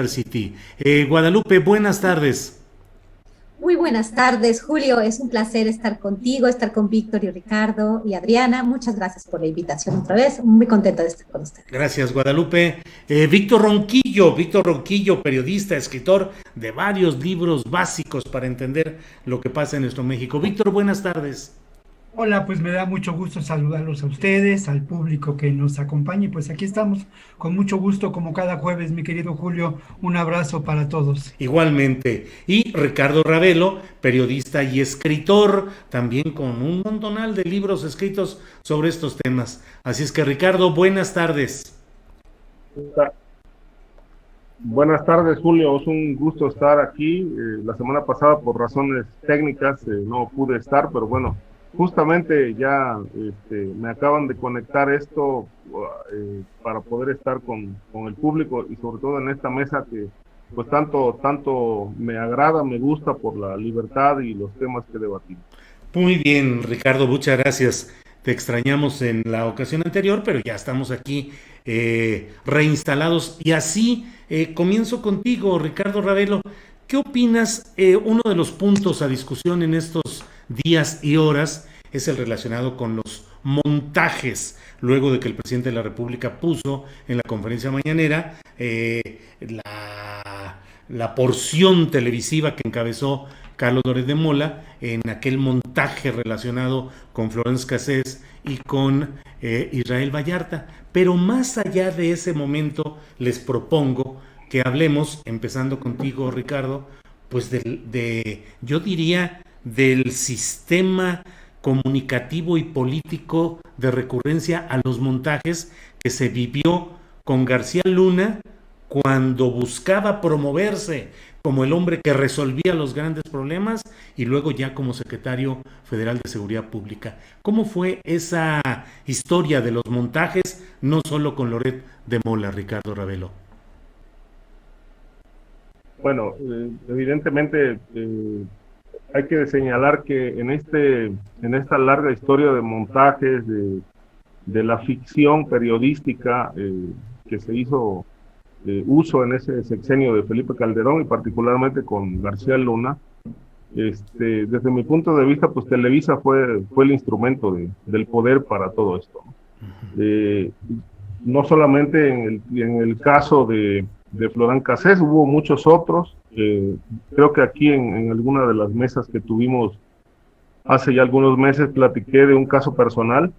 University. Guadalupe, buenas tardes. Muy buenas tardes, Julio. Es un placer estar contigo, estar con Víctor y Ricardo y Adriana. Muchas gracias por la invitación otra vez. Muy contenta de estar con ustedes. Gracias, Guadalupe. Víctor Ronquillo, periodista, escritor de varios libros básicos para entender lo que pasa en nuestro México. Víctor, buenas tardes. Hola, pues me da mucho gusto saludarlos a ustedes, al público que nos acompaña y pues aquí estamos con mucho gusto como cada jueves, mi querido Julio, un abrazo para todos. Igualmente. Y Ricardo Ravelo, periodista y escritor, también con un montonal de libros escritos sobre estos temas. Así es que, Ricardo, buenas tardes. Buenas tardes, Julio. Es un gusto estar aquí. La semana pasada, por razones técnicas, no pude estar, pero bueno, justamente ya me acaban de conectar esto para poder estar con el público y sobre todo en esta mesa que pues tanto me agrada, me gusta por la libertad y los temas que debatimos. Muy bien, Ricardo, muchas gracias. Te extrañamos en la ocasión anterior, pero ya estamos aquí reinstalados. Y así comienzo contigo, Ricardo Ravelo. ¿Qué opinas? Uno de los puntos a discusión en estos días y horas es el relacionado con los montajes, luego de que el presidente de la República puso en la conferencia mañanera la porción televisiva que encabezó Carlos Loret de Mola en aquel montaje relacionado con Florence Cassés y con Israel Vallarta. Pero más allá de ese momento, les propongo que hablemos, empezando contigo, Ricardo, pues yo diría, del sistema comunicativo y político de recurrencia a los montajes que se vivió con García Luna cuando buscaba promoverse como el hombre que resolvía los grandes problemas y luego ya como secretario federal de Seguridad Pública. ¿Cómo fue esa historia de los montajes, no solo con Loret de Mola, Ricardo Ravelo? Bueno, evidentemente hay que señalar que en esta larga historia de montajes, de la ficción periodística que se hizo uso en ese sexenio de Felipe Calderón y particularmente con García Luna, desde mi punto de vista, pues Televisa fue el instrumento del poder para todo esto. Eh, no solamente en el caso de Florán Cassés, hubo muchos otros. Creo que aquí en alguna de las mesas que tuvimos hace ya algunos meses platiqué de un caso personal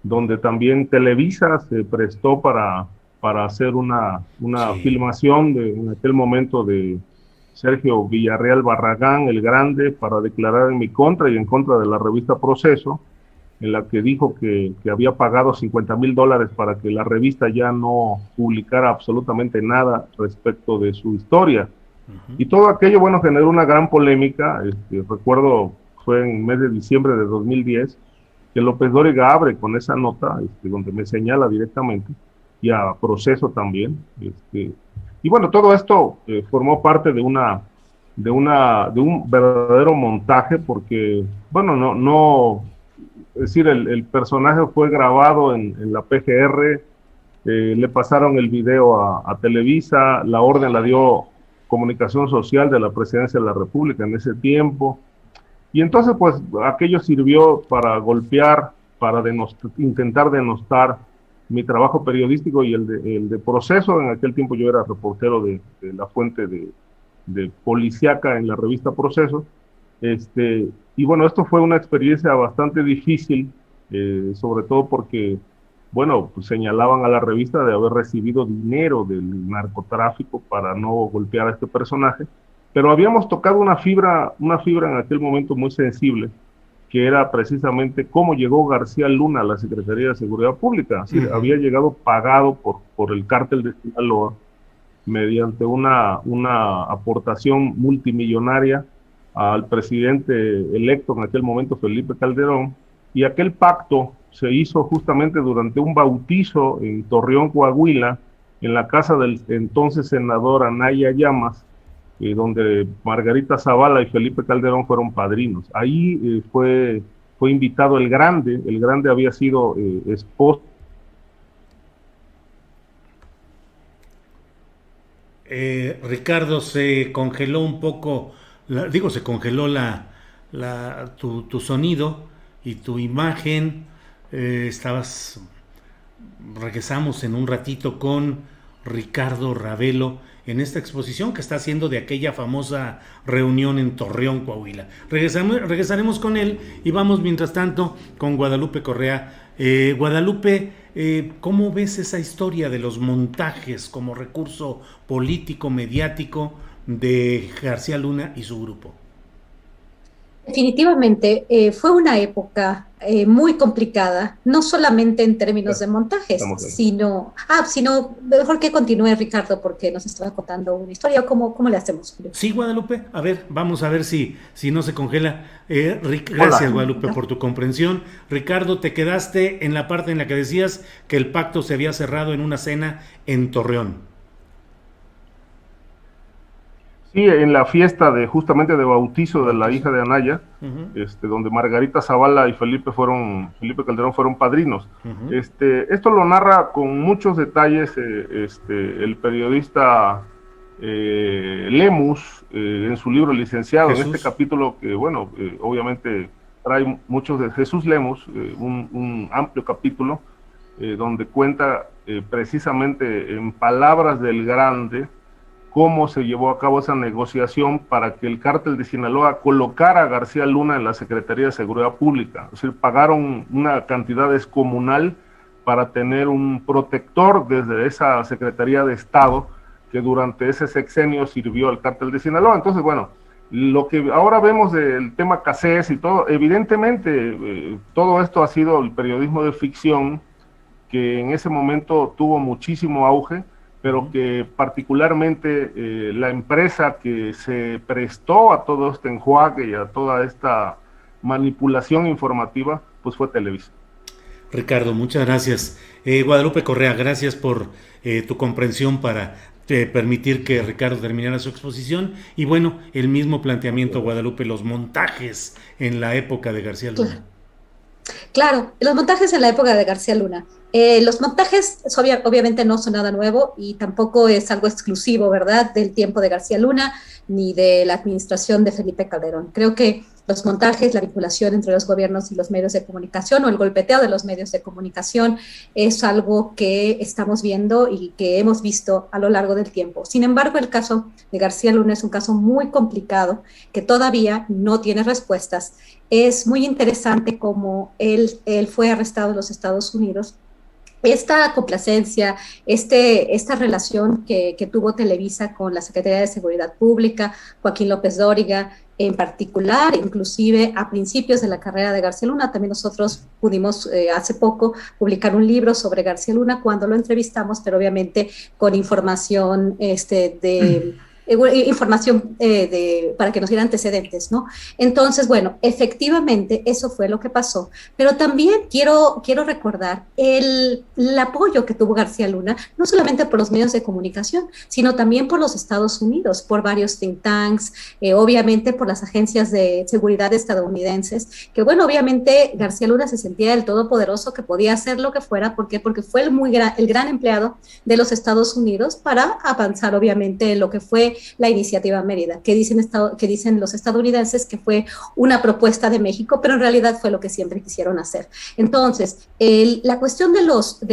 donde también Televisa se prestó para hacer una Sí. filmación en aquel momento de Sergio Villarreal Barragán, el Grande, para declarar en mi contra y en contra de la revista Proceso, en la que dijo que había pagado $50,000 para que la revista ya no publicara absolutamente nada respecto de su historia. Uh-huh. Y todo aquello, bueno, generó una gran polémica. Recuerdo, fue en mes de diciembre de 2010, que López Dóriga abre con esa nota, donde me señala directamente, y a Proceso también. Y bueno, todo esto formó parte de un verdadero montaje, porque, bueno, es decir, el personaje fue grabado en la PGR, le pasaron el video a Televisa, la orden la dio Comunicación Social de la Presidencia de la República en ese tiempo, y entonces pues aquello sirvió para golpear, para intentar denostar mi trabajo periodístico y el de Proceso. En aquel tiempo yo era reportero de la fuente de policíaca en la revista Proceso. Y bueno, esto fue una experiencia bastante difícil, sobre todo porque, bueno, pues señalaban a la revista de haber recibido dinero del narcotráfico para no golpear a este personaje, pero habíamos tocado una fibra en aquel momento muy sensible, que era precisamente cómo llegó García Luna a la Secretaría de Seguridad Pública. Es decir, había llegado pagado por el cártel de Sinaloa mediante una aportación multimillonaria al presidente electo en aquel momento, Felipe Calderón, y aquel pacto se hizo justamente durante un bautizo en Torreón, Coahuila, en la casa del entonces senador Anaya Llamas, donde Margarita Zavala y Felipe Calderón fueron padrinos. Ahí fue invitado el Grande había sido esposo. Ricardo, se congeló un poco, se congeló tu sonido y tu imagen. Estabas, regresamos en un ratito con Ricardo Ravelo en esta exposición que está haciendo de aquella famosa reunión en Torreón, Coahuila. Regresaremos con él y vamos mientras tanto con Guadalupe Correa. Guadalupe, ¿cómo ves esa historia de los montajes como recurso político, mediático de García Luna y su grupo? Definitivamente fue una época muy complicada, no solamente en términos de montajes, sino mejor que continúe Ricardo porque nos estaba contando una historia. ¿Cómo le hacemos, Julio? Sí, Guadalupe, a ver, vamos a ver si no se congela. Gracias, Guadalupe, por tu comprensión. Ricardo, te quedaste en la parte en la que decías que el pacto se había cerrado en una cena en Torreón. Sí, en la fiesta justamente de bautizo de la hija de Anaya, donde Margarita Zavala y Felipe Calderón fueron padrinos. Esto lo narra con muchos detalles el periodista Lemus en su libro Licenciado, Jesús. En este capítulo que, obviamente trae muchos de Jesús Lemus, un amplio capítulo donde cuenta precisamente en palabras del grande cómo se llevó a cabo esa negociación para que el cártel de Sinaloa colocara a García Luna en la Secretaría de Seguridad Pública. Es decir, pagaron una cantidad descomunal para tener un protector desde esa Secretaría de Estado que durante ese sexenio sirvió al cártel de Sinaloa. Entonces, lo que ahora vemos del tema Cassés y todo, evidentemente todo esto ha sido el periodismo de ficción que en ese momento tuvo muchísimo auge, pero que particularmente la empresa que se prestó a todo este enjuague y a toda esta manipulación informativa, pues fue Televisa. Ricardo, muchas gracias. Guadalupe Correa, gracias por tu comprensión para permitir que Ricardo terminara su exposición. Y bueno, el mismo planteamiento, Guadalupe, los montajes en la época de García Luna. Claro, los montajes en la época de García Luna. Los montajes obviamente no son nada nuevo y tampoco es algo exclusivo, ¿verdad?, del tiempo de García Luna ni de la administración de Felipe Calderón. Creo que los montajes, la vinculación entre los gobiernos y los medios de comunicación o el golpeteo de los medios de comunicación es algo que estamos viendo y que hemos visto a lo largo del tiempo. Sin embargo, el caso de García Luna es un caso muy complicado que todavía no tiene respuestas. Es muy interesante cómo él fue arrestado en los Estados Unidos. Esta complacencia, esta relación que tuvo Televisa con la Secretaría de Seguridad Pública, Joaquín López Dóriga, en particular, inclusive a principios de la carrera de García Luna, también nosotros pudimos hace poco publicar un libro sobre García Luna cuando lo entrevistamos, pero obviamente con información para que nos dieran antecedentes, ¿no? Entonces, efectivamente eso fue lo que pasó, pero también quiero recordar el apoyo que tuvo García Luna, no solamente por los medios de comunicación, sino también por los Estados Unidos, por varios think tanks, obviamente por las agencias de seguridad estadounidenses, que obviamente García Luna se sentía el todopoderoso que podía hacer lo que fuera. ¿Por qué? Porque fue el gran empleado de los Estados Unidos para avanzar obviamente lo que fue la iniciativa Mérida, que dicen los estadounidenses que fue una propuesta de México, pero en realidad fue lo que siempre quisieron hacer. Entonces, la cuestión de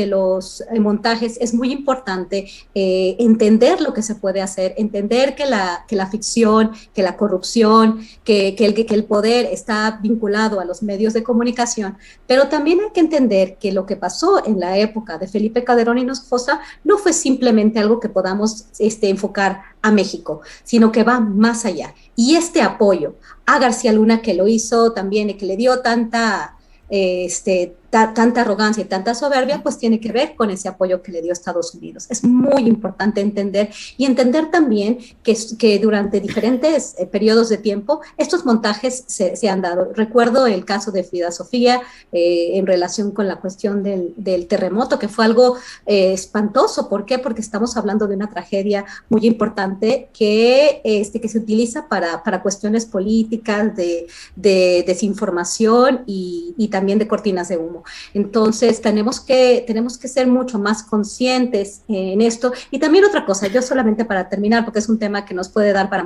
los montajes es muy importante, entender lo que se puede hacer, entender que la ficción, que la corrupción, que el poder está vinculado a los medios de comunicación, pero también hay que entender que lo que pasó en la época de Felipe Calderón Hinojosa no fue simplemente algo que podamos enfocar a México, sino que va más allá. Y este apoyo a García Luna, que lo hizo también y que le dio tanta arrogancia y tanta soberbia, pues tiene que ver con ese apoyo que le dio Estados Unidos. Es muy importante entender también que durante diferentes periodos de tiempo estos montajes se han dado. Recuerdo el caso de Frida Sofía en relación con la cuestión del terremoto, que fue algo espantoso. ¿Por qué? Porque estamos hablando de una tragedia muy importante que se utiliza para cuestiones políticas, de desinformación y también de cortinas de humo. Entonces tenemos que ser mucho más conscientes en esto. Y también otra cosa, yo solamente para terminar, porque es un tema que nos puede dar para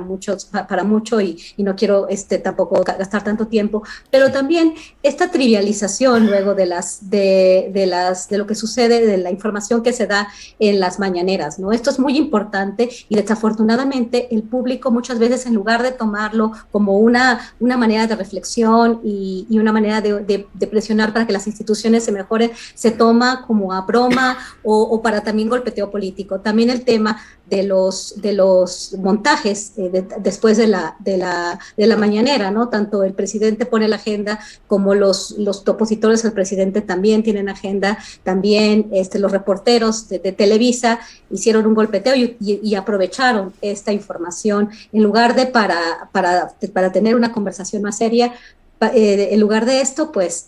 mucho y no quiero tampoco gastar tanto tiempo, pero también esta trivialización luego de lo que sucede, de la información que se da en las mañaneras, ¿no? Esto es muy importante y desafortunadamente el público muchas veces, en lugar de tomarlo como una manera de reflexión y una manera de presionar para que las instituciones se mejoren, se toma como a broma o para también golpeteo político. También el tema de los montajes después de la mañanera, ¿no? Tanto el presidente pone la agenda como los opositores al presidente también tienen agenda, también los reporteros de Televisa hicieron un golpeteo y aprovecharon esta información en lugar de para tener una conversación más seria. En lugar de esto, pues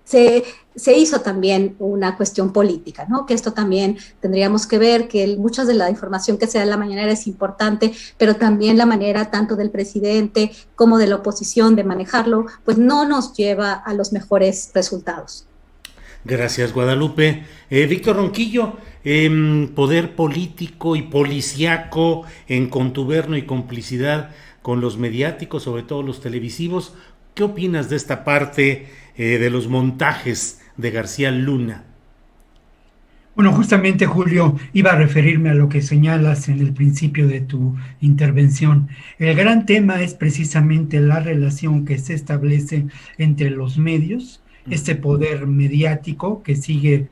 se hizo también una cuestión política, ¿no? Que esto también tendríamos que ver, que mucha de la información que se da en la mañanera es importante, pero también la manera tanto del presidente como de la oposición de manejarlo, pues no nos lleva a los mejores resultados. Gracias, Guadalupe. Víctor Ronquillo, poder político y policíaco en contubernio y complicidad con los mediáticos, sobre todo los televisivos. ¿Qué opinas de esta parte de los montajes de García Luna? Bueno, justamente, Julio, iba a referirme a lo que señalas en el principio de tu intervención. El gran tema es precisamente la relación que se establece entre los medios, este poder mediático que sigue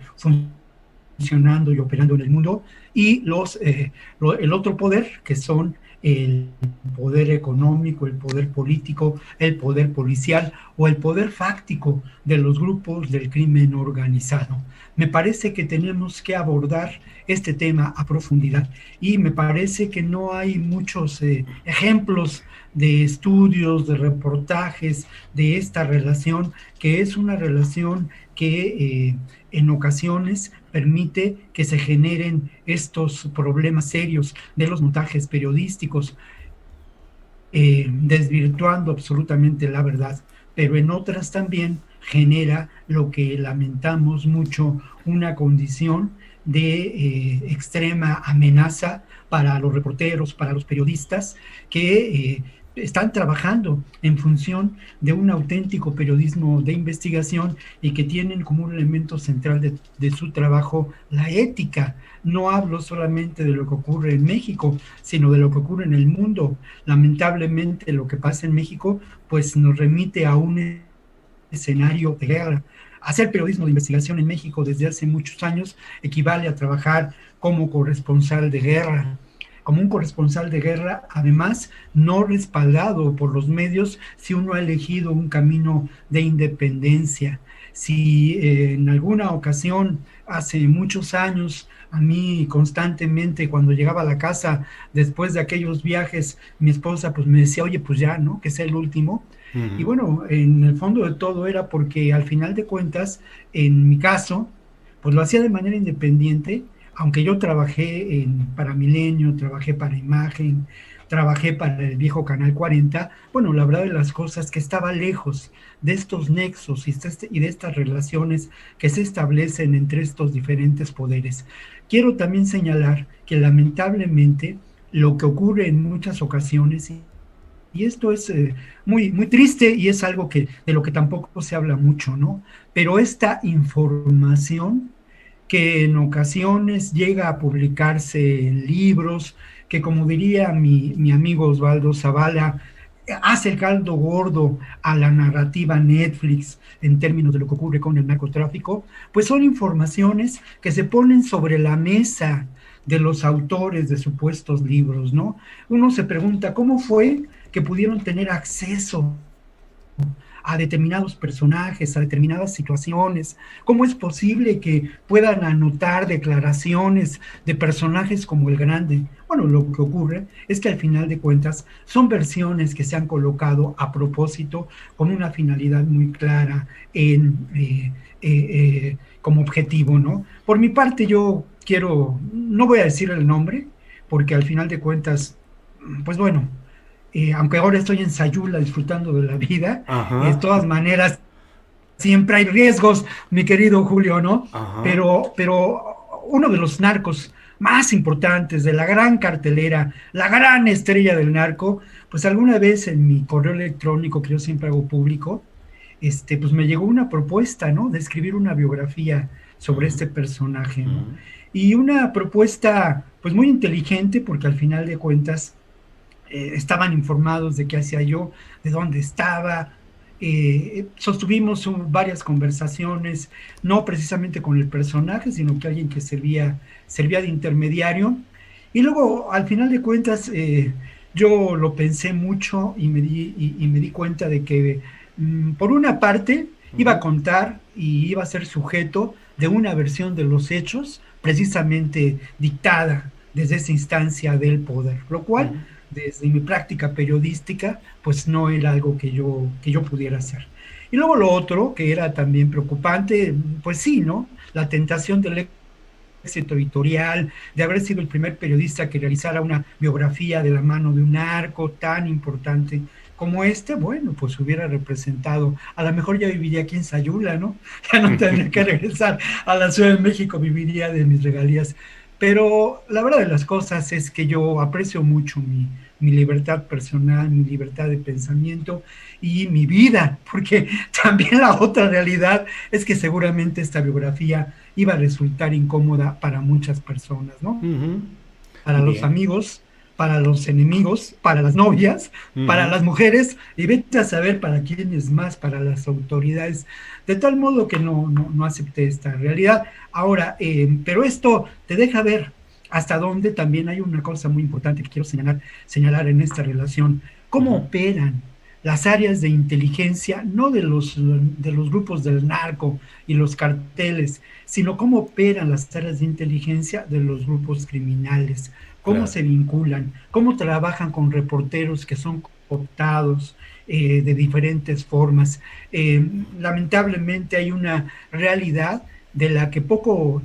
funcionando y operando en el mundo, y el otro poder, que son el poder económico, el poder político, el poder policial o el poder fáctico de los grupos del crimen organizado. Me parece que tenemos que abordar este tema a profundidad y me parece que no hay muchos ejemplos de estudios, de reportajes de esta relación, que es una relación que en ocasiones permite que se generen estos problemas serios de los montajes periodísticos, desvirtuando absolutamente la verdad, pero en otras también genera lo que lamentamos mucho, una condición de extrema amenaza para los reporteros, para los periodistas que están trabajando en función de un auténtico periodismo de investigación y que tienen como un elemento central de su trabajo la ética. No hablo solamente de lo que ocurre en México, sino de lo que ocurre en el mundo. Lamentablemente lo que pasa en México pues nos remite a un escenario de guerra. Hacer periodismo de investigación en México desde hace muchos años equivale a trabajar como corresponsal de guerra, como un corresponsal de guerra, además no respaldado por los medios si uno ha elegido un camino de independencia. Si en alguna ocasión, hace muchos años, a mí constantemente cuando llegaba a la casa después de aquellos viajes, mi esposa pues me decía, oye, pues ya, ¿no? Que sea el último. Uh-huh. Y bueno, en el fondo de todo era porque al final de cuentas, en mi caso, pues lo hacía de manera independiente, aunque yo trabajé para Milenio, trabajé para Imagen, trabajé para el viejo Canal 40, bueno, la verdad de las cosas que estaba lejos de estos nexos y de estas relaciones que se establecen entre estos diferentes poderes. Quiero también señalar que lamentablemente lo que ocurre en muchas ocasiones, y esto es muy, muy triste y es algo de lo que tampoco se habla mucho, ¿no? Pero esta información que en ocasiones llega a publicarse en libros, que como diría mi amigo Osvaldo Zavala, hace el caldo gordo a la narrativa Netflix en términos de lo que ocurre con el narcotráfico, pues son informaciones que se ponen sobre la mesa de los autores de supuestos libros, ¿no? Uno se pregunta, ¿cómo fue que pudieron tener acceso a determinados personajes, a determinadas situaciones? ¿Cómo es posible que puedan anotar declaraciones de personajes como el Grande? Bueno, lo que ocurre es que al final de cuentas son versiones que se han colocado a propósito con una finalidad muy clara como objetivo, ¿no? Por mi parte yo no voy a decir el nombre, porque al final de cuentas, pues bueno, aunque ahora estoy en Sayula disfrutando de la vida, de todas maneras siempre hay riesgos, mi querido Julio, ¿no? Ajá. Pero uno de los narcos más importantes de la gran cartelera, la gran estrella del narco, pues alguna vez en mi correo electrónico que yo siempre hago público, pues me llegó una propuesta, ¿no? De escribir una biografía sobre este personaje, ¿no? Y una propuesta, pues muy inteligente, porque al final de cuentas estaban informados de qué hacía yo, de dónde estaba. Sostuvimos varias conversaciones, no precisamente con el personaje, sino que alguien que servía de intermediario. Y luego, al final de cuentas, yo lo pensé mucho y me di cuenta de que, por una parte, iba a contar y iba a ser sujeto de una versión de los hechos, precisamente dictada desde esa instancia del poder, lo cual desde mi práctica periodística, pues no era algo que yo pudiera hacer. Y luego lo otro, que era también preocupante, pues sí, ¿no? La tentación del éxito editorial, de haber sido el primer periodista que realizara una biografía de la mano de un narco tan importante como bueno, pues hubiera representado, a lo mejor ya viviría aquí en Sayula, ¿no? Ya no tendría que regresar a la Ciudad de México, viviría de mis regalías. Pero la verdad de las cosas es que yo aprecio mucho mi libertad personal, mi libertad de pensamiento y mi vida, porque también la otra realidad es que seguramente esta biografía iba a resultar incómoda para muchas personas, ¿no? Para los Bien. amigos, para los enemigos, para las novias, para las mujeres, y vete a saber para quiénes más, para las autoridades, de tal modo que no acepté esta realidad. Ahora, pero esto te deja ver hasta dónde también hay una cosa muy importante que quiero señalar en esta relación, cómo operan las áreas de inteligencia, no de los grupos del narco y los carteles, sino cómo operan las áreas de inteligencia de los grupos criminales, cómo Claro. se vinculan, cómo trabajan con reporteros que son cooptados de diferentes formas. Lamentablemente hay una realidad de la que poco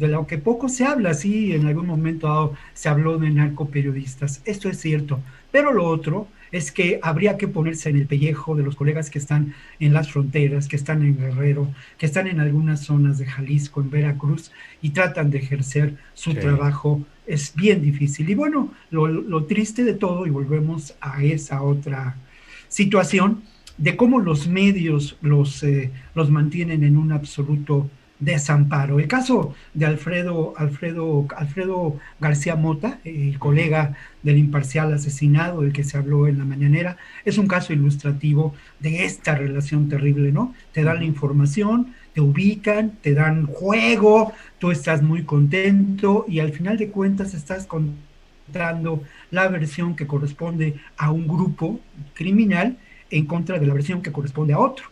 se habla. Sí, en algún momento se habló de narcoperiodistas, esto es cierto, pero lo otro es que habría que ponerse en el pellejo de los colegas que están en las fronteras, que están en Guerrero, que están en algunas zonas de Jalisco, en Veracruz, y tratan de ejercer su Sí. trabajo. Es bien difícil. Y bueno, lo triste de todo, y volvemos a esa otra situación, de cómo los medios los mantienen en un absoluto desamparo. El caso de Alfredo García Mota, el colega del Imparcial asesinado, del que se habló en la mañanera, es un caso ilustrativo de esta relación terrible, ¿no? Te dan la información, te ubican, te dan juego, tú estás muy contento y al final de cuentas estás contando la versión que corresponde a un grupo criminal en contra de la versión que corresponde a otro.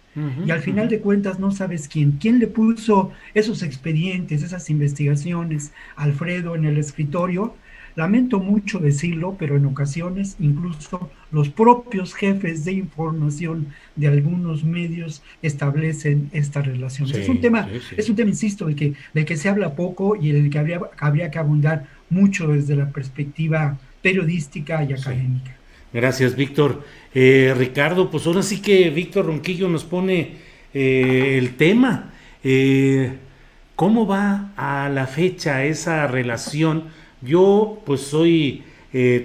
Y al final de cuentas no sabes quién le puso esos expedientes, esas investigaciones a Alfredo en el escritorio. Lamento mucho decirlo, pero en ocasiones incluso los propios jefes de información de algunos medios establecen estas relaciones. Sí, sí, Es sí. un tema, insisto, del que se habla poco y del que habría que abundar mucho desde la perspectiva periodística y Sí. académica. Gracias, Víctor. Ricardo, pues ahora sí que Víctor Ronquillo nos pone el tema. ¿Cómo va a la fecha esa relación? Yo pues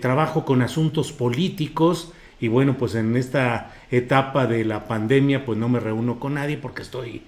trabajo con asuntos políticos y bueno, pues en esta etapa de la pandemia pues no me reúno con nadie porque estoy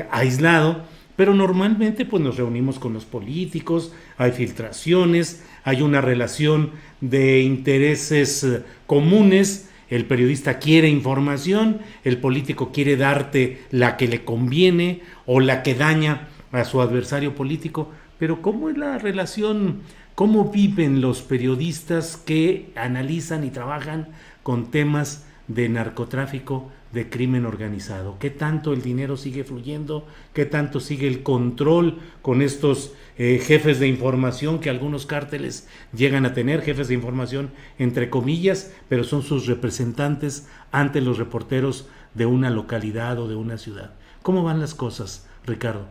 aislado, pero normalmente pues nos reunimos con los políticos, hay filtraciones, hay una relación de intereses comunes. El periodista quiere información, el político quiere darte la que le conviene o la que daña a su adversario político. Pero ¿cómo es la relación? ¿Cómo viven los periodistas que analizan y trabajan con temas de narcotráfico, de crimen organizado? ¿Qué tanto el dinero sigue fluyendo? ¿Qué tanto sigue el control con estos jefes de información que algunos cárteles llegan a tener, jefes de información entre comillas, pero son sus representantes ante los reporteros de una localidad o de una ciudad? ¿Cómo van las cosas, Ricardo?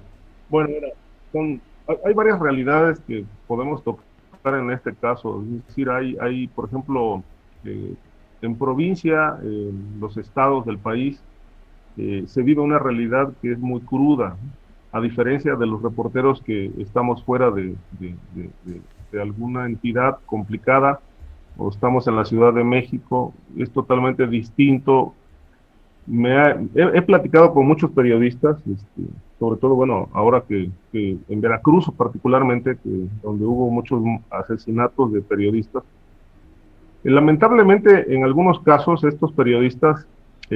Bueno, mira, hay varias realidades que podemos tocar en este caso. Es decir, por ejemplo, en provincia, en los estados del país, se vive una realidad que es muy cruda, a diferencia de los reporteros que estamos fuera de alguna entidad complicada o estamos en la Ciudad de México, es totalmente distinto. He platicado con muchos periodistas, sobre todo, bueno, ahora que en Veracruz particularmente, donde hubo muchos asesinatos de periodistas. Lamentablemente, en algunos casos, estos periodistas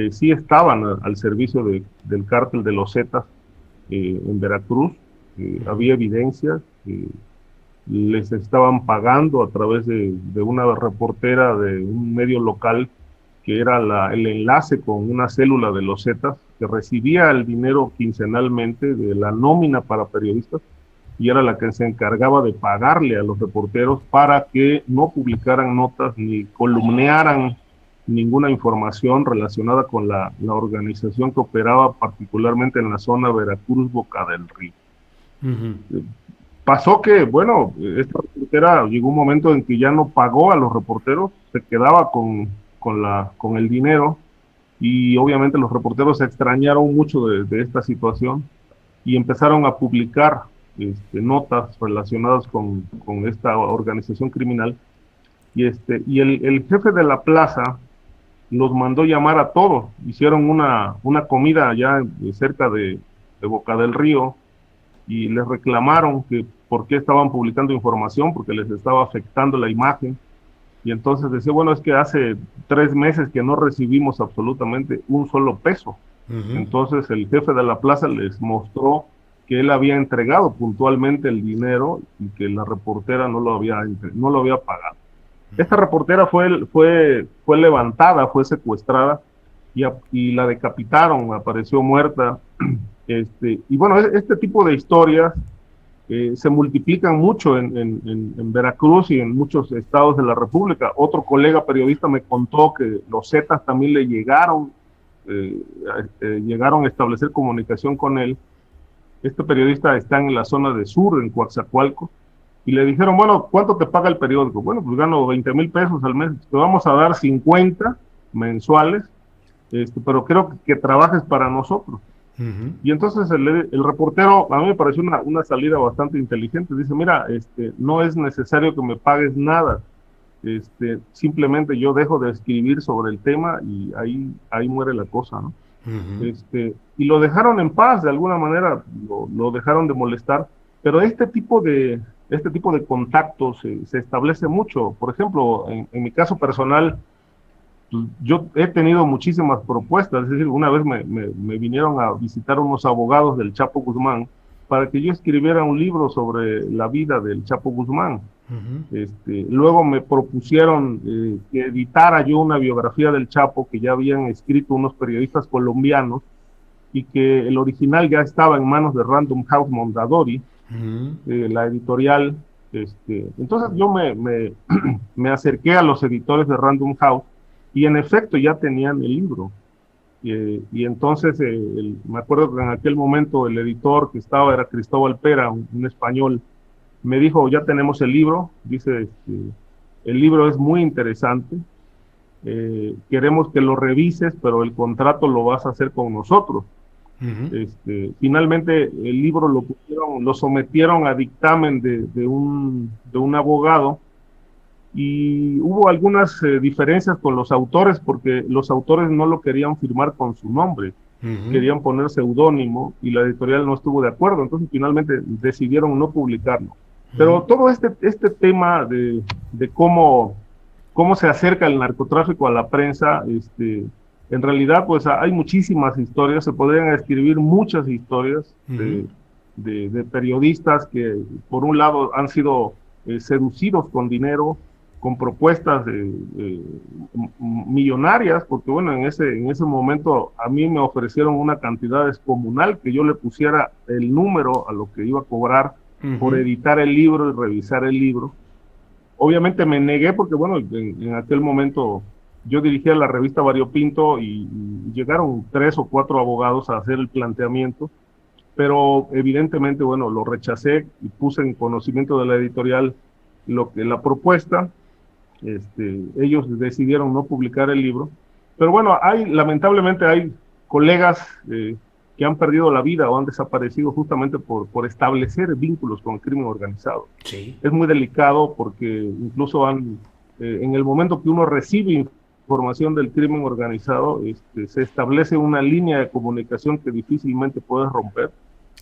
sí estaban al servicio del cártel de los Zetas en Veracruz. Había evidencias, les estaban pagando a través de una reportera de un medio local que era el enlace con una célula de los Zetas, que recibía el dinero quincenalmente de la nómina para periodistas, y era la que se encargaba de pagarle a los reporteros para que no publicaran notas ni columnearan ninguna información relacionada con la organización que operaba particularmente en la zona Veracruz-Boca del Río. Pasó que, bueno, esta reportera llegó un momento en que ya no pagó a los reporteros, se quedaba con el dinero, y obviamente los reporteros se extrañaron mucho de esta situación y empezaron a publicar notas relacionadas con esta organización criminal, y el jefe de la plaza los mandó llamar a todos. Hicieron una comida allá cerca de Boca del Río y les reclamaron que por qué estaban publicando información, porque les estaba afectando la imagen. Y entonces decía, bueno, es que hace 3 meses que no recibimos absolutamente un solo peso. Entonces el jefe de la plaza les mostró que él había entregado puntualmente el dinero y que la reportera no lo había pagado. Esta reportera fue levantada, fue secuestrada y la decapitaron, apareció muerta. Y bueno, este tipo de historias se multiplican mucho en Veracruz y en muchos estados de la República. Otro colega periodista me contó que los Zetas también le llegaron a establecer comunicación con él. Este periodista está en la zona de sur, en Coatzacoalcos, y le dijeron, bueno, ¿cuánto te paga el periódico? Bueno, pues gano 20,000 pesos al mes, te vamos a dar 50 mensuales, pero quiero que trabajes para nosotros. Y entonces el reportero, a mí me pareció una salida bastante inteligente. Dice, mira, no es necesario que me pagues nada, simplemente yo dejo de escribir sobre el tema y ahí muere la cosa, ¿no? Y lo dejaron en paz, de alguna manera lo dejaron de molestar, pero este tipo de contactos se establece mucho. Por ejemplo, en mi caso personal, yo he tenido muchísimas propuestas. Es decir, una vez me vinieron a visitar unos abogados del Chapo Guzmán para que yo escribiera un libro sobre la vida del Chapo Guzmán. Luego me propusieron que editara yo una biografía del Chapo que ya habían escrito unos periodistas colombianos y que el original ya estaba en manos de Random House Mondadori, la editorial. Entonces yo me acerqué a los editores de Random House y en efecto ya tenían el libro. Y entonces me acuerdo que en aquel momento el editor que estaba era Cristóbal Pera, un español. Me dijo, ya tenemos el libro, dice, el libro es muy interesante, queremos que lo revises, pero el contrato lo vas a hacer con nosotros. Finalmente el libro lo sometieron a dictamen de un abogado, y hubo algunas diferencias con los autores, porque los autores no lo querían firmar con su nombre, querían poner seudónimo, y la editorial no estuvo de acuerdo. Entonces finalmente decidieron no publicarlo. Pero todo este tema de cómo se acerca el narcotráfico a la prensa, en realidad pues hay muchísimas historias, se podrían escribir muchas historias de periodistas que por un lado han sido seducidos con dinero, con propuestas millonarias, porque bueno, en ese momento a mí me ofrecieron una cantidad descomunal que yo le pusiera el número a lo que iba a cobrar por editar el libro y revisar el libro. Obviamente me negué porque, bueno, en aquel momento yo dirigía la revista Variopinto y llegaron 3 o 4 abogados a hacer el planteamiento, pero evidentemente, bueno, lo rechacé y puse en conocimiento de la editorial la propuesta. Ellos decidieron no publicar el libro, pero bueno, lamentablemente hay colegas que han perdido la vida o han desaparecido justamente por establecer vínculos con el crimen organizado. Sí. Es muy delicado porque incluso en el momento que uno recibe información del crimen organizado, se establece una línea de comunicación que difícilmente puedes romper,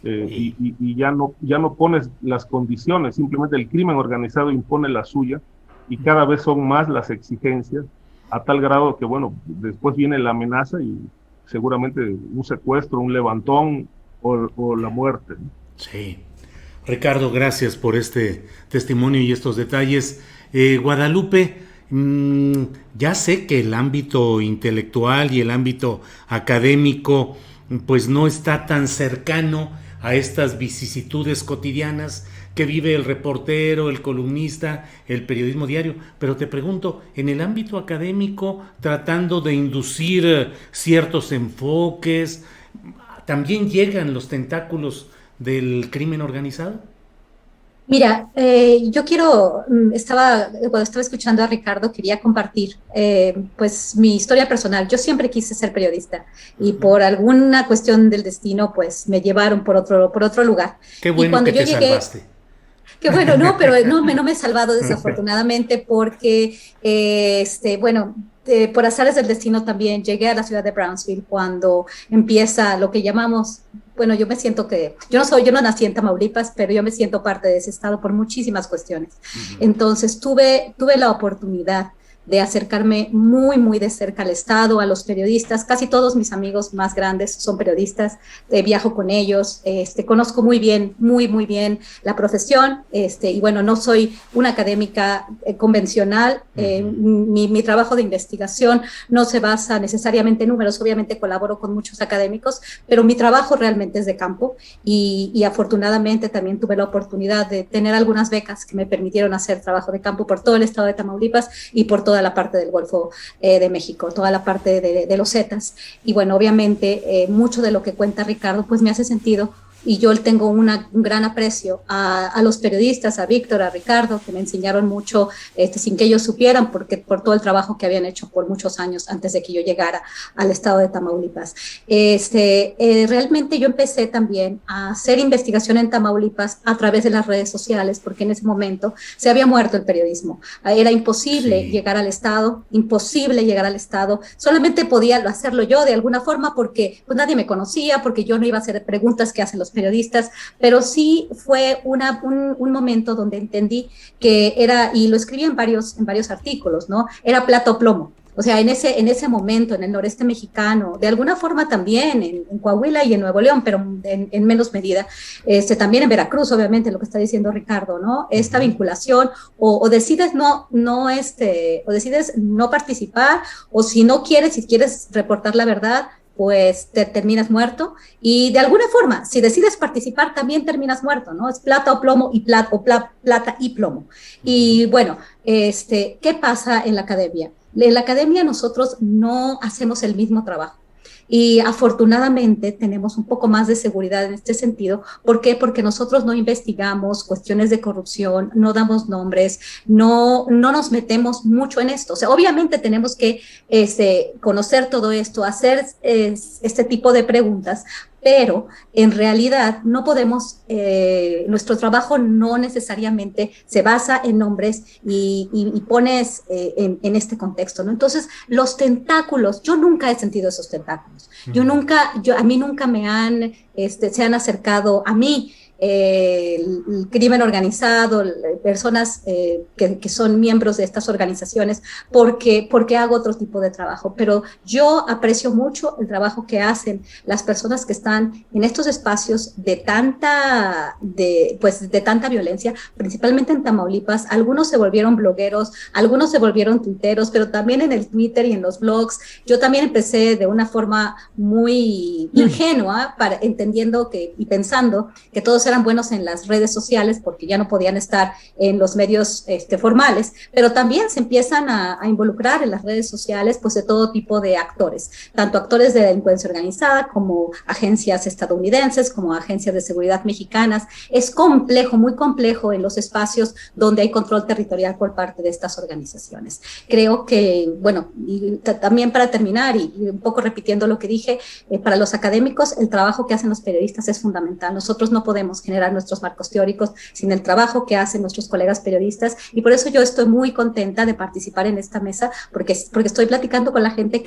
y ya no pones las condiciones, simplemente el crimen organizado impone la suya, y cada vez son más las exigencias, a tal grado que, bueno, después viene la amenaza y seguramente un secuestro, un levantón o la muerte. Sí. Ricardo, gracias por este testimonio y estos detalles. Guadalupe, ya sé que el ámbito intelectual y el ámbito académico pues no está tan cercano a estas vicisitudes cotidianas que vive el reportero, el columnista, el periodismo diario, pero te pregunto, en el ámbito académico, tratando de inducir ciertos enfoques, ¿también llegan los tentáculos del crimen organizado? Mira, yo cuando estaba escuchando a Ricardo, quería compartir pues mi historia personal. Yo siempre quise ser periodista y por alguna cuestión del destino, pues me llevaron por otro lugar. Qué bueno y cuando que yo te llegué, salvaste. que bueno, no, pero no me he salvado desafortunadamente porque, bueno, por azares del destino también llegué a la ciudad de Brownsville cuando empieza lo que llamamos, bueno, yo no nací en Tamaulipas, pero yo me siento parte de ese estado por muchísimas cuestiones. Entonces tuve la oportunidad de acercarme muy, muy de cerca al Estado, a los periodistas. Casi todos mis amigos más grandes son periodistas, viajo con ellos, conozco muy bien la profesión, y bueno, no soy una académica convencional, mi trabajo de investigación no se basa necesariamente en números, obviamente colaboro con muchos académicos, pero mi trabajo realmente es de campo y afortunadamente también tuve la oportunidad de tener algunas becas que me permitieron hacer trabajo de campo por todo el estado de Tamaulipas y por toda la parte del Golfo de México, toda la parte de los Zetas. Y bueno, obviamente mucho de lo que cuenta Ricardo pues me hace sentido y yo tengo un gran aprecio a los periodistas, a Víctor, a Ricardo, que me enseñaron mucho sin que ellos supieran, por todo el trabajo que habían hecho por muchos años antes de que yo llegara al estado de Tamaulipas. Realmente yo empecé también a hacer investigación en Tamaulipas a través de las redes sociales, porque en ese momento se había muerto el periodismo. Era imposible llegar al estado, solamente podía hacerlo yo de alguna forma porque pues nadie me conocía, porque yo no iba a hacer preguntas que hacen los periodistas, pero sí fue un momento donde entendí que era, y lo escribí en varios artículos, ¿no? Era plata o plomo. O sea, en ese momento, en el noreste mexicano, de alguna forma también en Coahuila y en Nuevo León, pero en menos medida, también en Veracruz, obviamente, lo que está diciendo Ricardo, ¿no? Esta vinculación, o decides o decides no participar, o si quieres reportar la verdad, pues te terminas muerto, y de alguna forma, si decides participar, también terminas muerto, ¿no? Es plata o plomo, plata y plomo. Y bueno, ¿qué pasa en la academia? En la academia nosotros no hacemos el mismo trabajo. Y afortunadamente tenemos un poco más de seguridad en este sentido. ¿Por qué? Porque nosotros no investigamos cuestiones de corrupción, no damos nombres, no nos metemos mucho en esto. O sea, obviamente tenemos que conocer todo esto, hacer este tipo de preguntas, pero en realidad no podemos, nuestro trabajo no necesariamente se basa en nombres y pones en este contexto, ¿no? Entonces, los tentáculos, yo nunca he sentido esos tentáculos. A mí nunca se han acercado a mí el crimen organizado, personas que son miembros de estas organizaciones, porque hago otro tipo de trabajo. Pero yo aprecio mucho el trabajo que hacen las personas que están en estos espacios de tanta violencia, principalmente en Tamaulipas. Algunos se volvieron blogueros, algunos se volvieron tuiteros, pero también en el Twitter y en los blogs. Yo también empecé de una forma muy ingenua, entendiendo y pensando que todos eran buenos en las redes sociales porque ya no podían estar en los medios formales, pero también se empiezan a involucrar en las redes sociales pues de todo tipo de actores, tanto actores de delincuencia organizada como agencias estadounidenses, como agencias de seguridad mexicanas. Es complejo, muy complejo en los espacios donde hay control territorial por parte de estas organizaciones. Creo que, bueno, y también para terminar y un poco repitiendo lo que dije, para los académicos el trabajo que hacen los periodistas es fundamental. Nosotros no podemos generar nuestros marcos teóricos sin el trabajo que hacen nuestros colegas periodistas, y por eso yo estoy muy contenta de participar en esta mesa, porque estoy platicando con la gente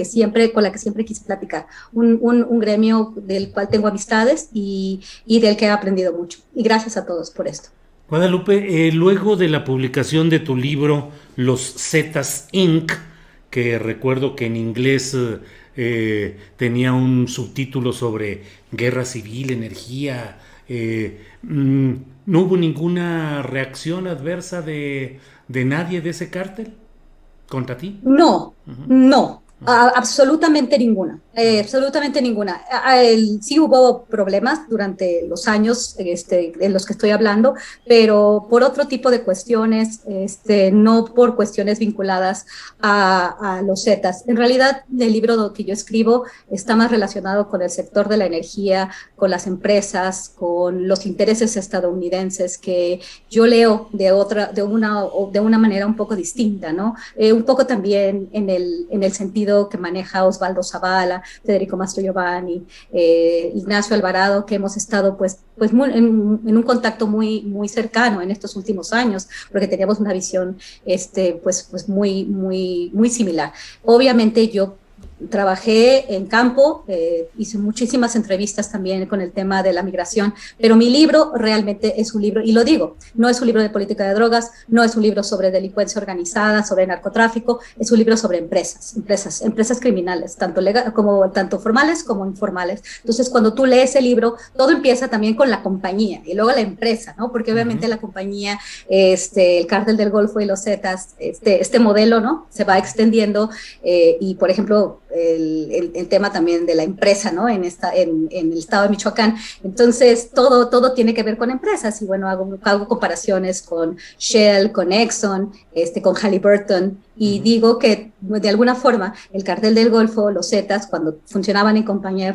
con la que siempre quise platicar, un gremio del cual tengo amistades y del que he aprendido mucho. Y gracias a todos por esto. Guadalupe, luego de la publicación de tu libro Los Zetas Inc., que recuerdo que en inglés tenía un subtítulo sobre guerra civil, energía, ¿no hubo ninguna reacción adversa de nadie de ese cártel contra ti? No, no. Absolutamente ninguna, absolutamente ninguna. Sí hubo problemas durante los años en los que estoy hablando, pero por otro tipo de cuestiones, no por cuestiones vinculadas a los Zetas. En realidad, el libro que yo escribo está más relacionado con el sector de la energía, con las empresas, con los intereses estadounidenses, que yo leo de una manera un poco distinta, ¿no? Un poco también en el sentido que maneja Osvaldo Zavala, Federico Mastro Giovanni, Ignacio Alvarado, que hemos estado en un contacto muy, muy cercano en estos últimos años, porque teníamos una visión muy, muy, muy similar. Obviamente yo trabajé en campo, hice muchísimas entrevistas también con el tema de la migración, pero mi libro realmente es un libro, y lo digo, no es un libro de política de drogas, no es un libro sobre delincuencia organizada, sobre narcotráfico, es un libro sobre empresas criminales, tanto formales como informales. Entonces, cuando tú lees el libro, todo empieza también con la compañía y luego la empresa, ¿no? Porque obviamente la compañía, el Cártel del Golfo y los Zetas, este modelo, ¿no? Se va extendiendo y, por ejemplo, el tema también de la empresa, ¿no? En el estado de Michoacán. Entonces, todo tiene que ver con empresas, y bueno, hago comparaciones con Shell, con Exxon, con Halliburton, y digo que de alguna forma el Cártel del Golfo, los Zetas, cuando funcionaban en compañía,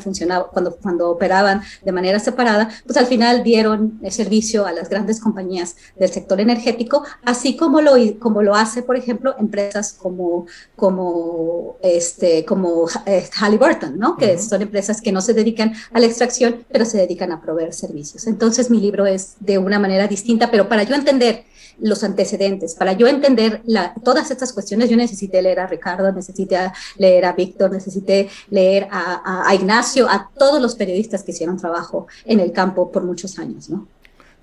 cuando operaban de manera separada, pues al final dieron servicio a las grandes compañías del sector energético, así como lo hace, por ejemplo, empresas como Halliburton, ¿no? Que son empresas que no se dedican a la extracción, pero se dedican a proveer servicios. Entonces mi libro es de una manera distinta, pero para yo entender los antecedentes, para yo entender todas estas cuestiones, yo necesité leer a Ricardo, necesité leer a Víctor, necesité leer a Ignacio, a todos los periodistas que hicieron trabajo en el campo por muchos años, ¿no?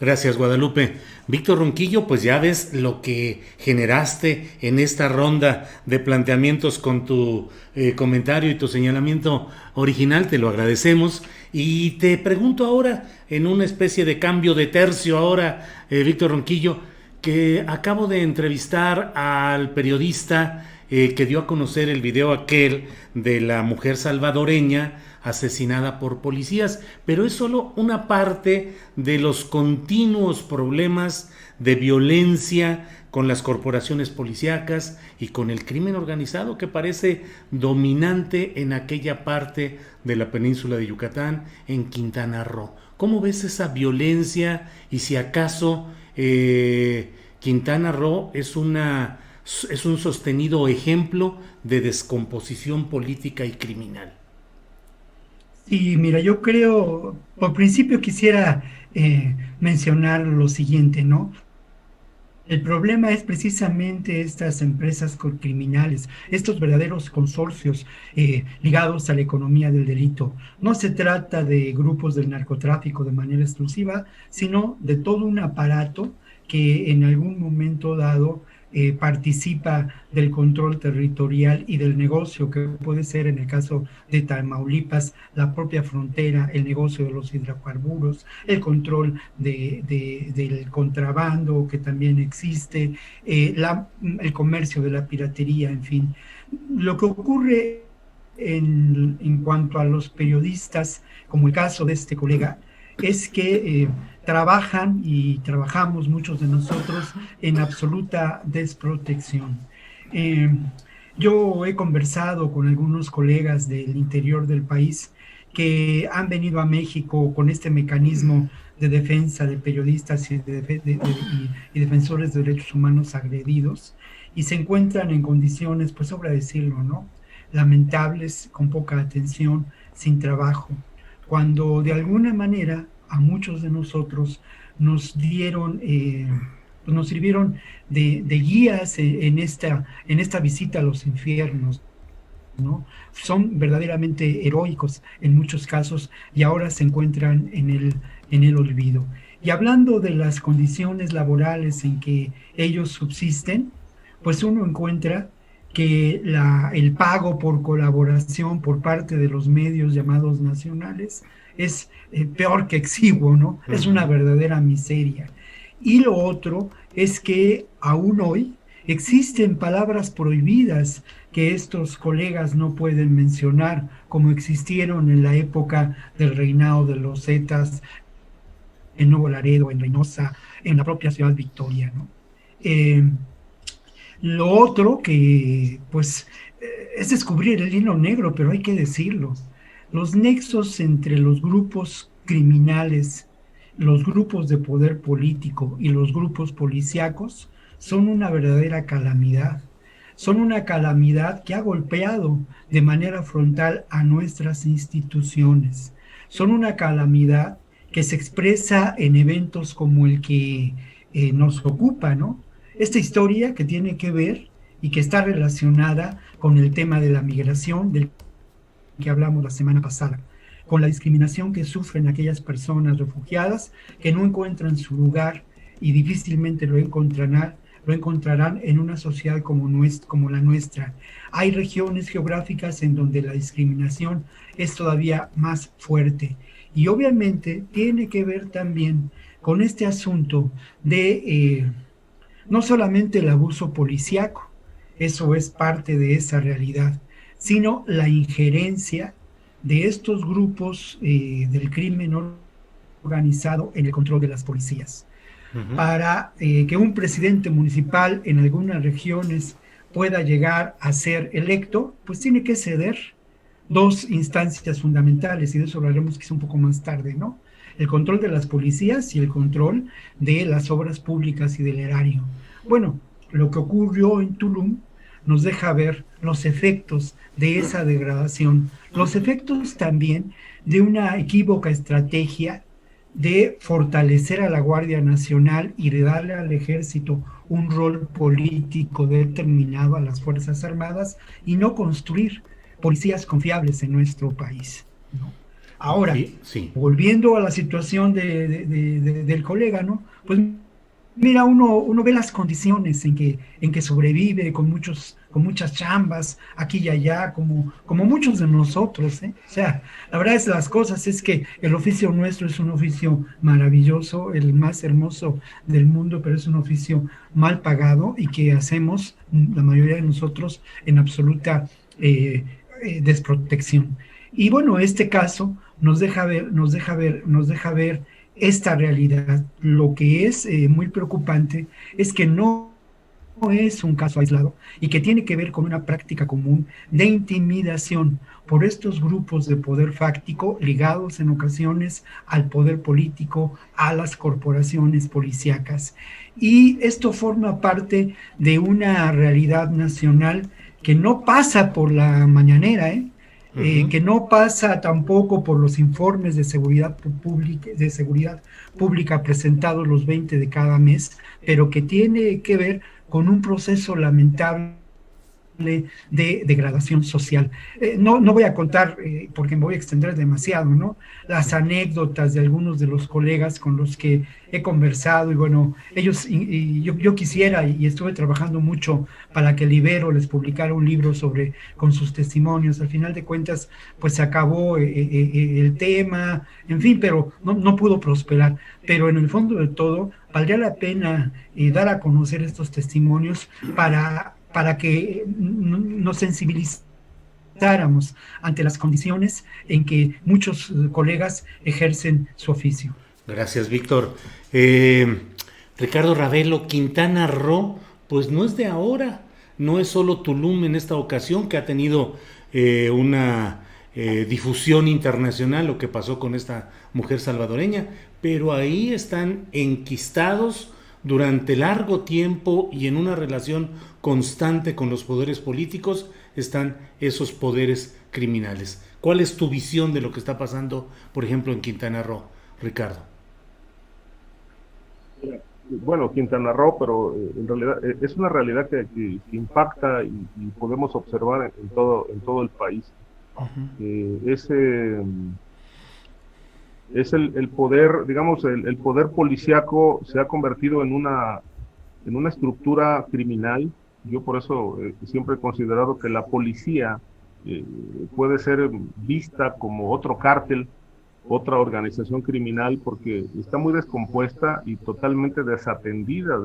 Gracias, Guadalupe. Víctor Ronquillo, pues ya ves lo que generaste en esta ronda de planteamientos con tu comentario y tu señalamiento original, te lo agradecemos. Y te pregunto ahora, en una especie de cambio de tercio ahora, Víctor Ronquillo, que acabo de entrevistar al periodista que dio a conocer el video aquel de la mujer salvadoreña asesinada por policías, pero es solo una parte de los continuos problemas de violencia con las corporaciones policíacas y con el crimen organizado que parece dominante en aquella parte de la península de Yucatán, en Quintana Roo. ¿Cómo ves esa violencia y si acaso Quintana Roo es un sostenido ejemplo de descomposición política y criminal? Sí, mira, yo creo, por principio quisiera mencionar lo siguiente, ¿no? El problema es precisamente estas empresas criminales, estos verdaderos consorcios ligados a la economía del delito. No se trata de grupos del narcotráfico de manera exclusiva, sino de todo un aparato que en algún momento dado participa del control territorial y del negocio, que puede ser en el caso de Tamaulipas, la propia frontera, el negocio de los hidrocarburos, el control del contrabando que también existe, el comercio de la piratería, en fin. Lo que ocurre en cuanto a los periodistas, como el caso de este colega, es que trabajan y trabajamos muchos de nosotros en absoluta desprotección. Eh, yo he conversado con algunos colegas del interior del país que han venido a México con este mecanismo de defensa de periodistas y defensores de derechos humanos agredidos, y se encuentran en condiciones, pues sobra decirlo, ¿no?, lamentables, con poca atención, sin trabajo, cuando de alguna manera a muchos de nosotros nos dieron, nos sirvieron de guías en esta visita a los infiernos, ¿no? Son verdaderamente heroicos en muchos casos y ahora se encuentran en el olvido. Y hablando de las condiciones laborales en que ellos subsisten, pues uno encuentra que el pago por colaboración por parte de los medios llamados nacionales es peor que exiguo, ¿no? Es una verdadera miseria. Y lo otro es que aún hoy existen palabras prohibidas que estos colegas no pueden mencionar, como existieron en la época del reinado de los Zetas, en Nuevo Laredo, en Reynosa, en la propia ciudad Victoria, ¿no? Lo otro que, pues, es descubrir el hilo negro, pero hay que decirlo. Los nexos entre los grupos criminales, los grupos de poder político y los grupos policíacos son una verdadera calamidad. Son una calamidad que ha golpeado de manera frontal a nuestras instituciones. Son una calamidad que se expresa en eventos como el que nos ocupa, ¿no? Esta historia que tiene que ver y que está relacionada con el tema de la migración del que hablamos la semana pasada, con la discriminación que sufren aquellas personas refugiadas que no encuentran su lugar y difícilmente lo encontrarán en una sociedad como la nuestra. Hay regiones geográficas en donde la discriminación es todavía más fuerte y obviamente tiene que ver también con este asunto de no solamente el abuso policíaco, eso es parte de esa realidad, sino la injerencia de estos grupos del crimen organizado en el control de las policías. Para que un presidente municipal en algunas regiones pueda llegar a ser electo, pues tiene que ceder dos instancias fundamentales, y de eso hablaremos quizá un poco más tarde, ¿no? El control de las policías y el control de las obras públicas y del erario. Bueno, lo que ocurrió en Tulum nos deja ver los efectos de esa degradación, los efectos también de una equívoca estrategia de fortalecer a la Guardia Nacional y de darle al Ejército un rol político determinado, a las Fuerzas Armadas, y no construir policías confiables en nuestro país, ¿no? Ahora, sí. Volviendo a la situación del colega, ¿no? Pues mira, uno ve las condiciones en que sobrevive con muchas chambas aquí y allá, como muchos de nosotros, ¿eh? O sea, la verdad es las cosas es que el oficio nuestro es un oficio maravilloso, el más hermoso del mundo, pero es un oficio mal pagado y que hacemos la mayoría de nosotros en absoluta desprotección. Y bueno, este caso nos deja ver esta realidad. Lo que es muy preocupante es que no es un caso aislado y que tiene que ver con una práctica común de intimidación por estos grupos de poder fáctico ligados en ocasiones al poder político, a las corporaciones policíacas. Y esto forma parte de una realidad nacional que no pasa por la mañanera, que no pasa tampoco por los informes de seguridad pública presentados los 20 de cada mes, pero que tiene que ver con un proceso lamentable de degradación social. No voy a contar, porque me voy a extender demasiado, ¿no?, las anécdotas de algunos de los colegas con los que he conversado, y bueno, ellos, yo quisiera, y estuve trabajando mucho para que el Ibero les publicara un libro con sus testimonios. Al final de cuentas, pues se acabó el tema, en fin, pero no pudo prosperar. Pero en el fondo de todo, valdría la pena dar a conocer estos testimonios para que nos sensibilicemos adaptáramos ante las condiciones en que muchos colegas ejercen su oficio. Gracias, Víctor. Ricardo Ravelo, Quintana Roo, pues no es de ahora, no es solo Tulum en esta ocasión, que ha tenido una difusión internacional, lo que pasó con esta mujer salvadoreña, pero ahí están enquistados durante largo tiempo y en una relación constante con los poderes políticos, están esos poderes criminales. ¿Cuál es tu visión de lo que está pasando, por ejemplo, en Quintana Roo, Ricardo? Bueno, Quintana Roo, pero en realidad es una realidad que impacta y podemos observar en todo el país. Es el poder, digamos, el poder policíaco se ha convertido en una estructura criminal. Yo por eso siempre he considerado que la policía puede ser vista como otro cártel, otra organización criminal, porque está muy descompuesta y totalmente desatendida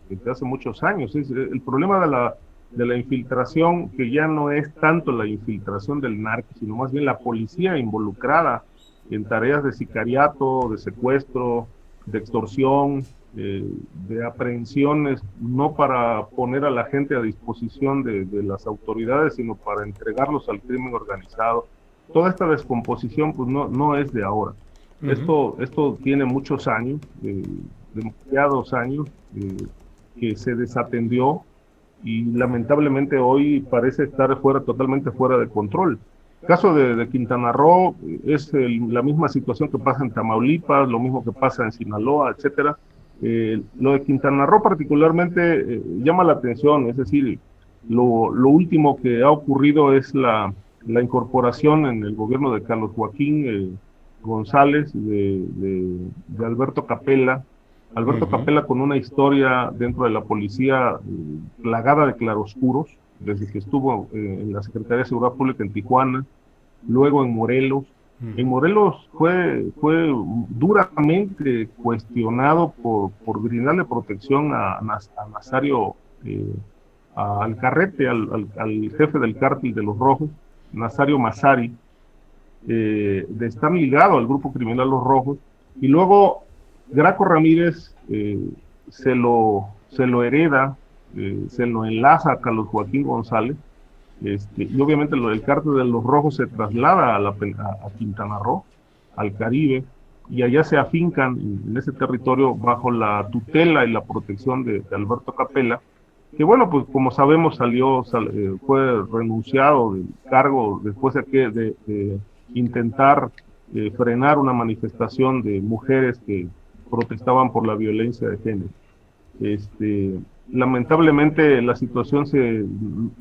desde hace muchos años. El problema de la infiltración, que ya no es tanto la infiltración del narco, sino más bien la policía involucrada en tareas de sicariato, de secuestro, de extorsión, de aprehensiones, no para poner a la gente a disposición de las autoridades, sino para entregarlos al crimen organizado. Toda esta descomposición pues no es de ahora. Esto tiene muchos años, demasiados años, que se desatendió y lamentablemente hoy parece estar totalmente fuera de control. El caso de Quintana Roo es la misma situación que pasa en Tamaulipas, lo mismo que pasa en Sinaloa, etcétera. Lo de Quintana Roo particularmente llama la atención, es decir, lo último que ha ocurrido es la incorporación en el gobierno de Carlos Joaquín González, de Alberto Capella. Alberto Capella, con una historia dentro de la policía plagada de claroscuros, desde que estuvo en la Secretaría de Seguridad Pública en Tijuana, luego en Morelos. En Morelos fue duramente cuestionado por brindarle protección a Nazario Alcarrete, al jefe del cártel de los Rojos, Nazario Massari, de estar ligado al grupo criminal Los Rojos, y luego Graco Ramírez se lo hereda, se lo enlaza a Carlos Joaquín González, y obviamente lo del cártel de Los Rojos se traslada a Quintana Roo, al Caribe, y allá se afincan en ese territorio bajo la tutela y la protección de Alberto Capella, que bueno, pues como sabemos fue renunciado del cargo después de intentar frenar una manifestación de mujeres que protestaban por la violencia de género. Lamentablemente la situación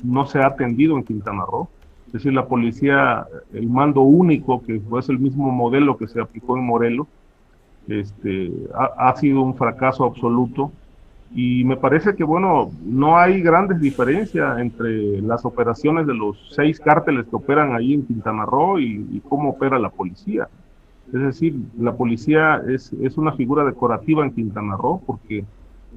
no se ha atendido en Quintana Roo, es decir, la policía, el mando único, que fue el mismo modelo que se aplicó en Morelos, ha sido un fracaso absoluto. Y me parece que, bueno, no hay grandes diferencias entre las operaciones de los 6 cárteles que operan ahí en Quintana Roo y cómo opera la policía. Es decir, la policía es una figura decorativa en Quintana Roo, porque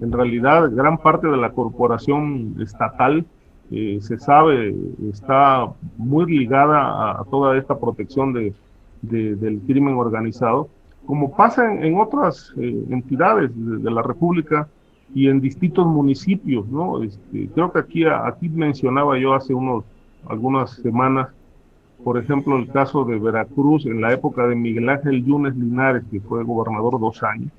en realidad gran parte de la corporación estatal, se sabe, está muy ligada a toda esta protección del crimen organizado, como pasa en otras entidades de la República y en distintos municipios, ¿no? Creo que aquí mencionaba yo hace algunas semanas, por ejemplo, el caso de Veracruz en la época de Miguel Ángel Yunes Linares, que fue gobernador 2 años.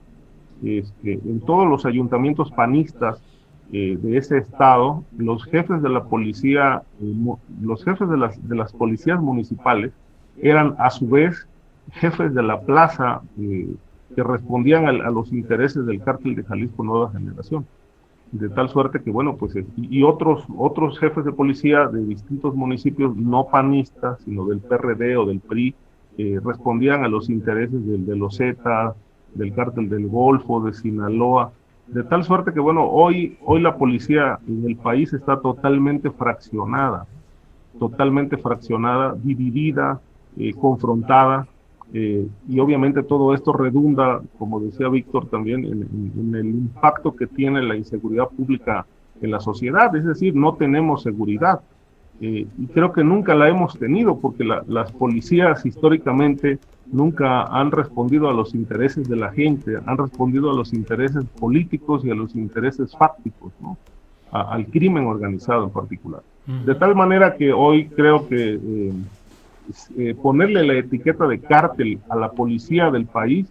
En todos los ayuntamientos panistas de ese estado, los jefes de la policía, los jefes de las policías municipales eran a su vez jefes de la plaza, que respondían a los intereses del cártel de Jalisco Nueva Generación, de tal suerte que, bueno, pues, y otros jefes de policía de distintos municipios no panistas, sino del PRD o del PRI, respondían a los intereses de los Zetas, del cártel del Golfo, de Sinaloa, de tal suerte que, bueno, hoy la policía en el país está totalmente fraccionada, dividida, confrontada. Y obviamente todo esto redunda, como decía Víctor también, en el impacto que tiene la inseguridad pública en la sociedad. Es decir, no tenemos seguridad. y creo que nunca la hemos tenido, porque las policías históricamente nunca han respondido a los intereses de la gente, han respondido a los intereses políticos y a los intereses fácticos, ¿no? Al crimen organizado en particular. De tal manera que hoy creo que ponerle la etiqueta de cártel a la policía del país,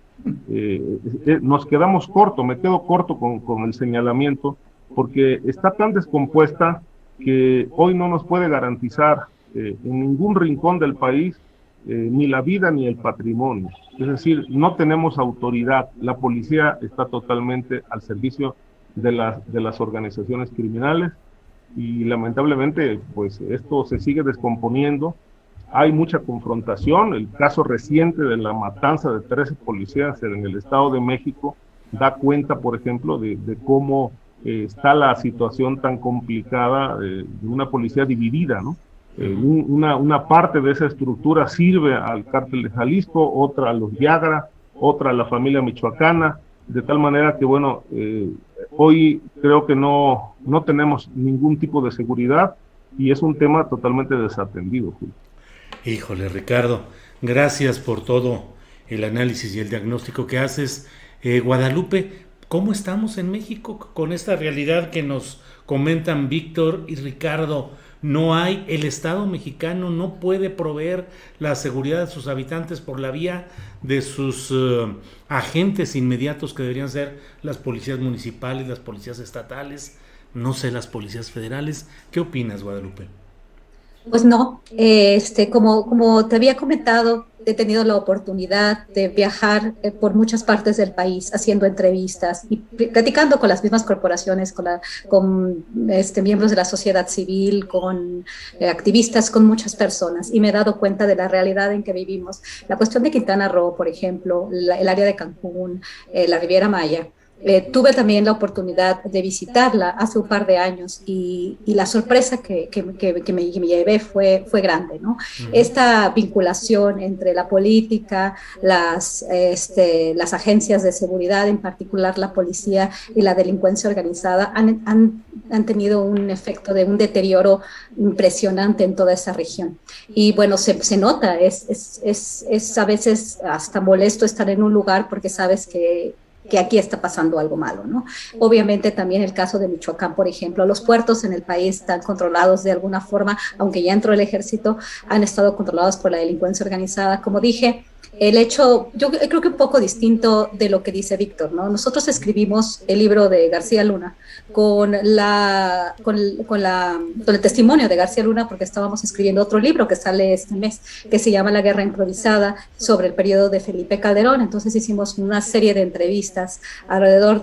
nos quedamos cortos, me quedo corto con el señalamiento, porque está tan descompuesta que hoy no nos puede garantizar en ningún rincón del país ni la vida ni el patrimonio. Es decir, no tenemos autoridad, la policía está totalmente al servicio de las organizaciones criminales y lamentablemente pues esto se sigue descomponiendo. Hay mucha confrontación, el caso reciente de la matanza de 13 policías en el Estado de México da cuenta, por ejemplo, de cómo está la situación tan complicada de una policía dividida, ¿no? Una parte de esa estructura sirve al cártel de Jalisco, otra a los Viagra, otra a la familia michoacana, de tal manera que, bueno, hoy creo que no tenemos ningún tipo de seguridad y es un tema totalmente desatendido, Julio. Híjole, Ricardo, gracias por todo el análisis y el diagnóstico que haces. Guadalupe, ¿cómo estamos en México con esta realidad que nos comentan Víctor y Ricardo? El Estado mexicano no puede proveer la seguridad de sus habitantes por la vía de sus agentes inmediatos, que deberían ser las policías municipales, las policías estatales, no sé, las policías federales. ¿Qué opinas, Guadalupe? Pues no, como te había comentado, he tenido la oportunidad de viajar por muchas partes del país haciendo entrevistas y platicando con las mismas corporaciones, con miembros de la sociedad civil, con activistas, con muchas personas, y me he dado cuenta de la realidad en que vivimos. La cuestión de Quintana Roo, por ejemplo, el área de Cancún, la Riviera Maya. Tuve también la oportunidad de visitarla hace un par de años y la sorpresa que me llevé fue grande, ¿no? Esta vinculación entre la política, las agencias de seguridad, en particular la policía y la delincuencia organizada, han tenido un efecto de un deterioro impresionante en toda esa región. Y bueno, se nota, es a veces hasta molesto estar en un lugar porque sabes que aquí está pasando algo malo, ¿no? Obviamente también el caso de Michoacán, por ejemplo, los puertos en el país están controlados de alguna forma, aunque ya entró el ejército, han estado controlados por la delincuencia organizada. Como dije, el hecho, yo creo que un poco distinto de lo que dice Víctor, ¿no? Nosotros escribimos el libro de García Luna con el testimonio de García Luna, porque estábamos escribiendo otro libro que sale este mes, que se llama La Guerra Improvisada, sobre el periodo de Felipe Calderón. Entonces hicimos una serie de entrevistas, alrededor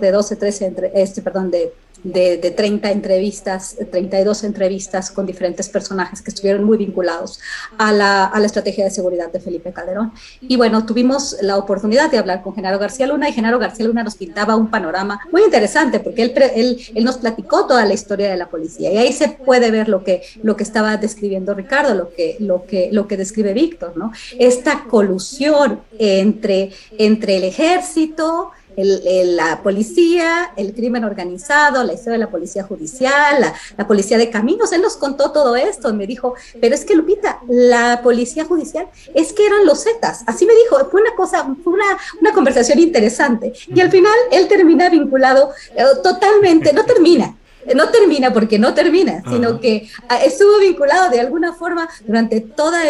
de 30 entrevistas, 32 entrevistas con diferentes personajes que estuvieron muy vinculados a la estrategia de seguridad de Felipe Calderón. Y bueno, tuvimos la oportunidad de hablar con Genaro García Luna, y Genaro García Luna nos pintaba un panorama muy interesante, porque él nos platicó toda la historia de la policía, y ahí se puede ver lo que estaba describiendo Ricardo, lo que describe Víctor, ¿no? Esta colusión entre el ejército, la policía, el crimen organizado, la historia de la policía judicial, la policía de caminos. Él nos contó todo esto, me dijo, pero es que, Lupita, la policía judicial es que eran los Zetas, así me dijo. Fue una conversación interesante, y al final él termina vinculado totalmente, no termina porque no termina, sino que estuvo vinculado de alguna forma durante toda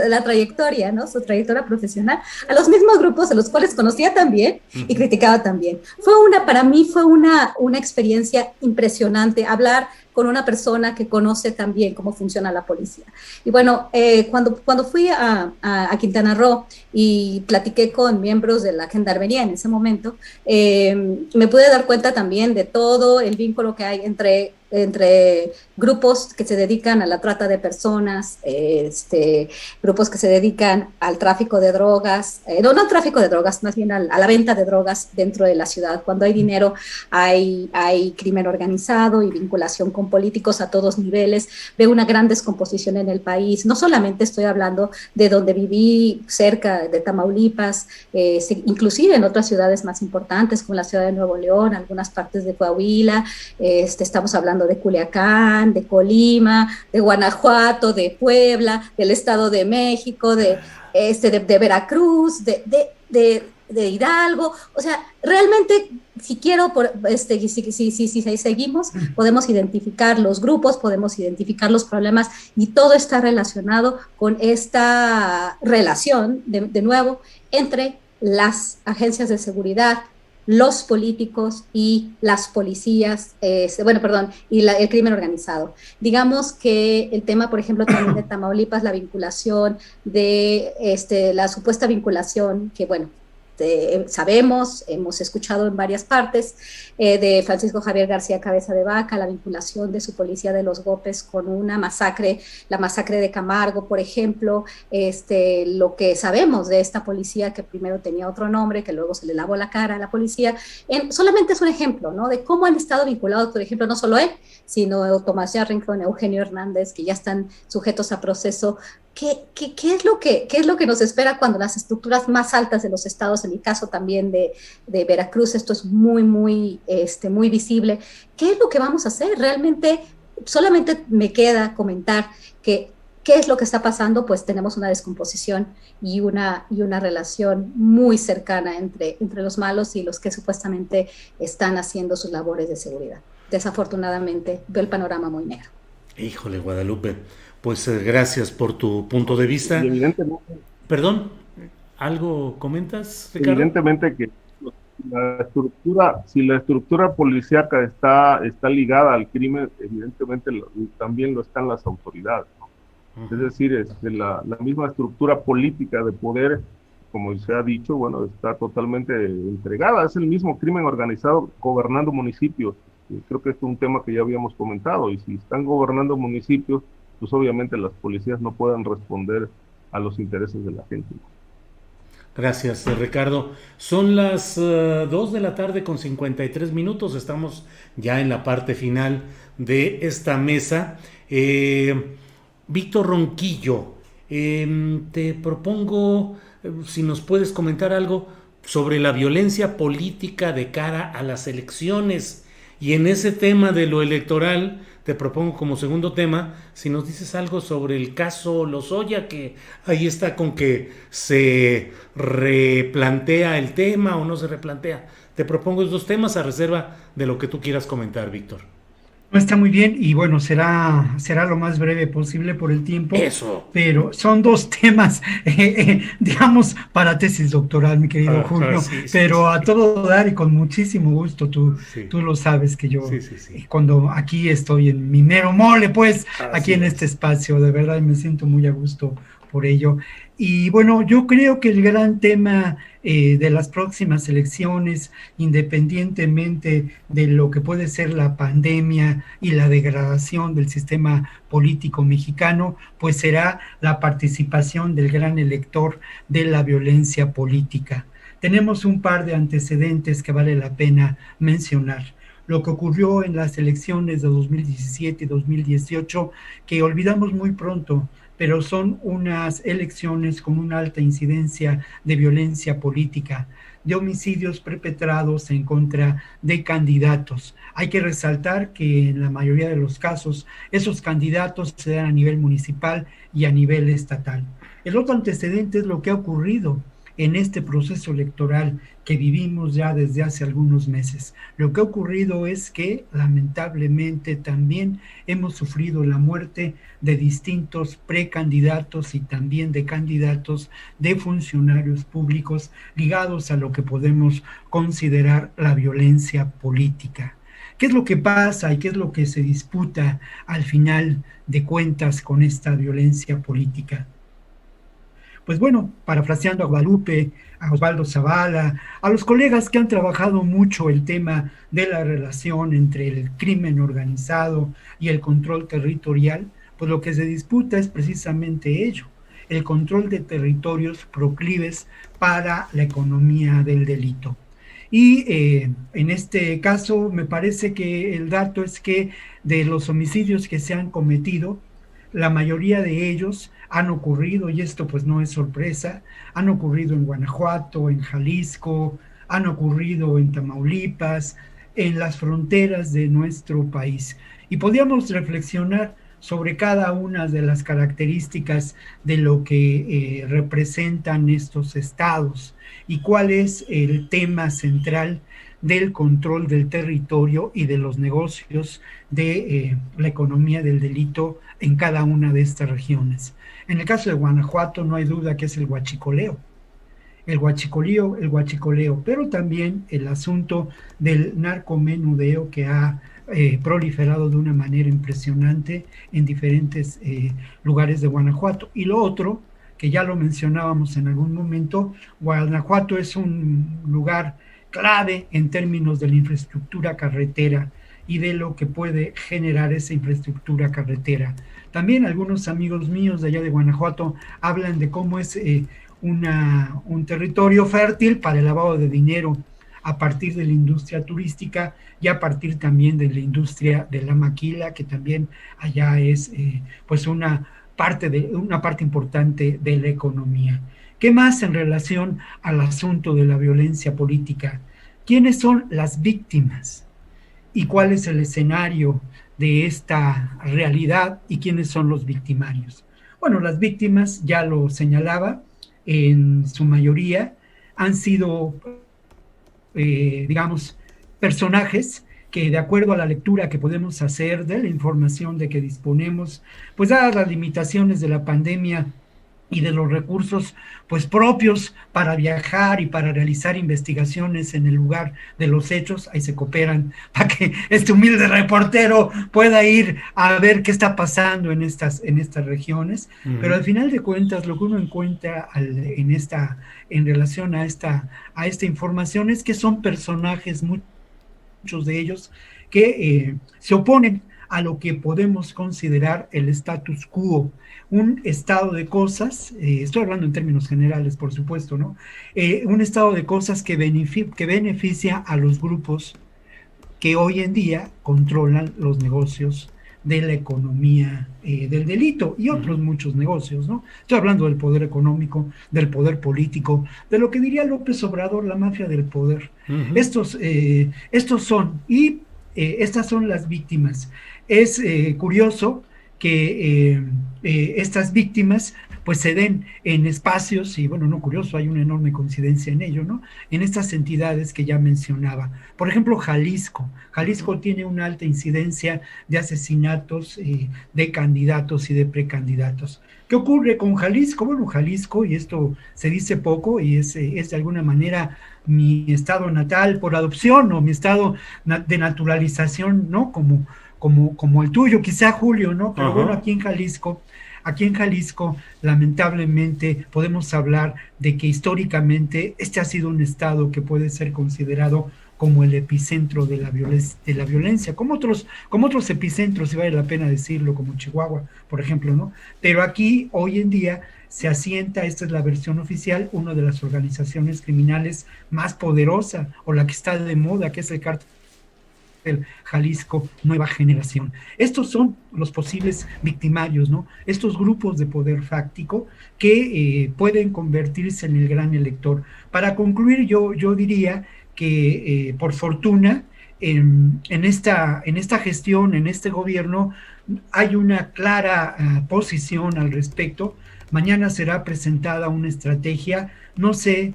la trayectoria, ¿no? Su trayectoria profesional, a los mismos grupos de los cuales conocía también y criticaba también. Para mí fue una experiencia impresionante hablar con una persona que conoce también cómo funciona la policía. Y bueno, cuando fui a Quintana Roo y platiqué con miembros de la gendarmería en ese momento, me pude dar cuenta también de todo el vínculo que hay entre grupos que se dedican a la trata de personas, grupos que se dedican al tráfico de drogas, no al tráfico de drogas, más bien a la venta de drogas dentro de la ciudad. Cuando hay dinero, hay crimen organizado y vinculación con políticos a todos niveles. Veo una gran descomposición en el país. No solamente estoy hablando de donde viví, cerca de Tamaulipas, inclusive en otras ciudades más importantes, como la ciudad de Nuevo León, algunas partes de Coahuila. Estamos hablando hablando de Culiacán, de Colima, de Guanajuato, de Puebla, del Estado de México, de Veracruz, de Hidalgo. O sea, realmente, si quiero, si seguimos, podemos identificar los grupos, podemos identificar los problemas, y todo está relacionado con esta relación, de nuevo, entre las agencias de seguridad, los políticos y las policías, el crimen organizado. Digamos que el tema, por ejemplo, también de Tamaulipas, la vinculación la supuesta vinculación que, bueno, sabemos, hemos escuchado en varias partes, de Francisco Javier García Cabeza de Vaca, la vinculación de su policía de los Gópez con una masacre, la masacre de Camargo, por ejemplo, lo que sabemos de esta policía que primero tenía otro nombre, que luego se le lavó la cara a la policía, solamente es un ejemplo, ¿no?, de cómo han estado vinculados, por ejemplo, no solo él, sino Tomás Yarrington, Eugenio Hernández, que ya están sujetos a proceso. ¿Qué es lo que nos espera cuando las estructuras más altas de los estados, en el caso también de Veracruz, esto es muy, muy, muy visible? ¿Qué es lo que vamos a hacer? Realmente solamente me queda comentar qué es lo que está pasando. Pues tenemos una descomposición y una relación muy cercana entre los malos y los que supuestamente están haciendo sus labores de seguridad. Desafortunadamente veo el panorama muy negro. Híjole, Guadalupe, pues gracias por tu punto de vista. Y evidentemente, Perdón, ¿algo comentas, Ricardo? evidentemente que si la estructura policíaca está ligada al crimen, evidentemente también lo están las autoridades, ¿no? Es decir, la misma estructura política de poder, como se ha dicho, bueno, está totalmente entregada. Es el mismo crimen organizado gobernando municipios. Y creo que esto es un tema que ya habíamos comentado, y si están gobernando municipios, pues obviamente las policías no pueden responder a los intereses de la gente. Gracias, Ricardo. Son las 2 de la tarde con 53 minutos. Estamos ya en la parte final de esta mesa. Víctor Ronquillo, te propongo, si nos puedes comentar algo sobre la violencia política de cara a las elecciones. Y en ese tema de lo electoral, te propongo como segundo tema, si nos dices algo sobre el caso Lozoya, que ahí está con que se replantea el tema o no se replantea. Te propongo esos dos temas a reserva de lo que tú quieras comentar, Víctor. No, está muy bien, y bueno, será lo más breve posible por el tiempo. Eso. Pero son dos temas, digamos, para tesis doctoral, mi querido Julio, sí, pero sí. A todo dar y con muchísimo gusto. Tú lo sabes que yo, cuando aquí estoy en mi mero mole, pues, aquí en este espacio, de verdad me siento muy a gusto por ello. Y bueno, yo creo que el gran tema de las próximas elecciones, independientemente de lo que puede ser la pandemia y la degradación del sistema político mexicano, pues será la participación del gran elector de la violencia política. Tenemos un par de antecedentes que vale la pena mencionar. Lo que ocurrió en las elecciones de 2017 y 2018, que olvidamos muy pronto, pero son unas elecciones con una alta incidencia de violencia política, de homicidios perpetrados en contra de candidatos. Hay que resaltar que en la mayoría de los casos esos candidatos se dan a nivel municipal y a nivel estatal. El otro antecedente es lo que ha ocurrido en este proceso electoral que vivimos ya desde hace algunos meses. Lo que ha ocurrido es que lamentablemente también hemos sufrido la muerte de distintos precandidatos y también de candidatos de funcionarios públicos ligados a lo que podemos considerar la violencia política. ¿Qué es lo que pasa y qué es lo que se disputa al final de cuentas con esta violencia política? Pues bueno, parafraseando a Guadalupe, a Osvaldo Zavala, a los colegas que han trabajado mucho el tema de la relación entre el crimen organizado y el control territorial, pues lo que se disputa es precisamente ello, el control de territorios proclives para la economía del delito. Y en este caso me parece que el dato es que de los homicidios que se han cometido, la mayoría de ellos han ocurrido, y esto pues no es sorpresa, han ocurrido en Guanajuato, en Jalisco, han ocurrido en Tamaulipas, en las fronteras de nuestro país. Y podíamos reflexionar sobre cada una de las características de lo que representan estos estados y cuál es el tema central del control del territorio y de los negocios de la economía del delito en cada una de estas regiones. En el caso de Guanajuato no hay duda que es el huachicoleo, pero también el asunto del narcomenudeo que ha proliferado de una manera impresionante en diferentes lugares de Guanajuato. Y lo otro, que ya lo mencionábamos en algún momento, Guanajuato es un lugar clave en términos de la infraestructura carretera y de lo que puede generar esa infraestructura carretera. También algunos amigos míos de allá de Guanajuato hablan de cómo es un territorio fértil para el lavado de dinero a partir de la industria turística y a partir también de la industria de la maquila, que también allá es pues una parte importante de la economía. ¿Qué más en relación al asunto de la violencia política? ¿Quiénes son las víctimas? ¿Y cuál es el escenario de esta realidad? ¿Y quiénes son los victimarios? Bueno, las víctimas, ya lo señalaba, en su mayoría han sido, digamos, personajes que, de acuerdo a la lectura que podemos hacer de la información de que disponemos, pues dadas las limitaciones de la pandemia y de los recursos pues propios para viajar y para realizar investigaciones en el lugar de los hechos, ahí se cooperan para que este humilde reportero pueda ir a ver qué está pasando en estas regiones, pero al final de cuentas lo que uno encuentra en relación a esta información es que son personajes, muchos de ellos, que se oponen a lo que podemos considerar el status quo, un estado de cosas, estoy hablando en términos generales, por supuesto, ¿no? Un estado de cosas que beneficia a los grupos que hoy en día controlan los negocios de la economía del delito y otros muchos negocios, ¿no? Estoy hablando del poder económico, del poder político, de lo que diría López Obrador, la mafia del poder. Estos son, y estas son las víctimas. Es curioso que estas víctimas pues se den en espacios, y bueno, no curioso, hay una enorme coincidencia en ello, ¿no? En estas entidades que ya mencionaba. Por ejemplo, Jalisco tiene una alta incidencia de asesinatos de candidatos y de precandidatos. ¿Qué ocurre con Jalisco? Bueno, Jalisco, y esto se dice poco, y es de alguna manera mi estado natal por adopción, o mi estado de naturalización, ¿no? Como el tuyo, quizá, Julio, ¿no? Pero bueno, aquí en Jalisco, lamentablemente, podemos hablar de que históricamente este ha sido un estado que puede ser considerado como el epicentro de la violencia, como otros epicentros, si vale la pena decirlo, como Chihuahua, por ejemplo, ¿no? Pero aquí, hoy en día, se asienta, esta es la versión oficial, una de las organizaciones criminales más poderosa, o la que está de moda, que es el Cártel Jalisco Nueva Generación. Estos son los posibles victimarios, ¿no? Estos grupos de poder fáctico que pueden convertirse en el gran elector. Para concluir, yo diría que por fortuna en esta gestión, en este gobierno, hay una clara posición al respecto. Mañana será presentada una estrategia, no sé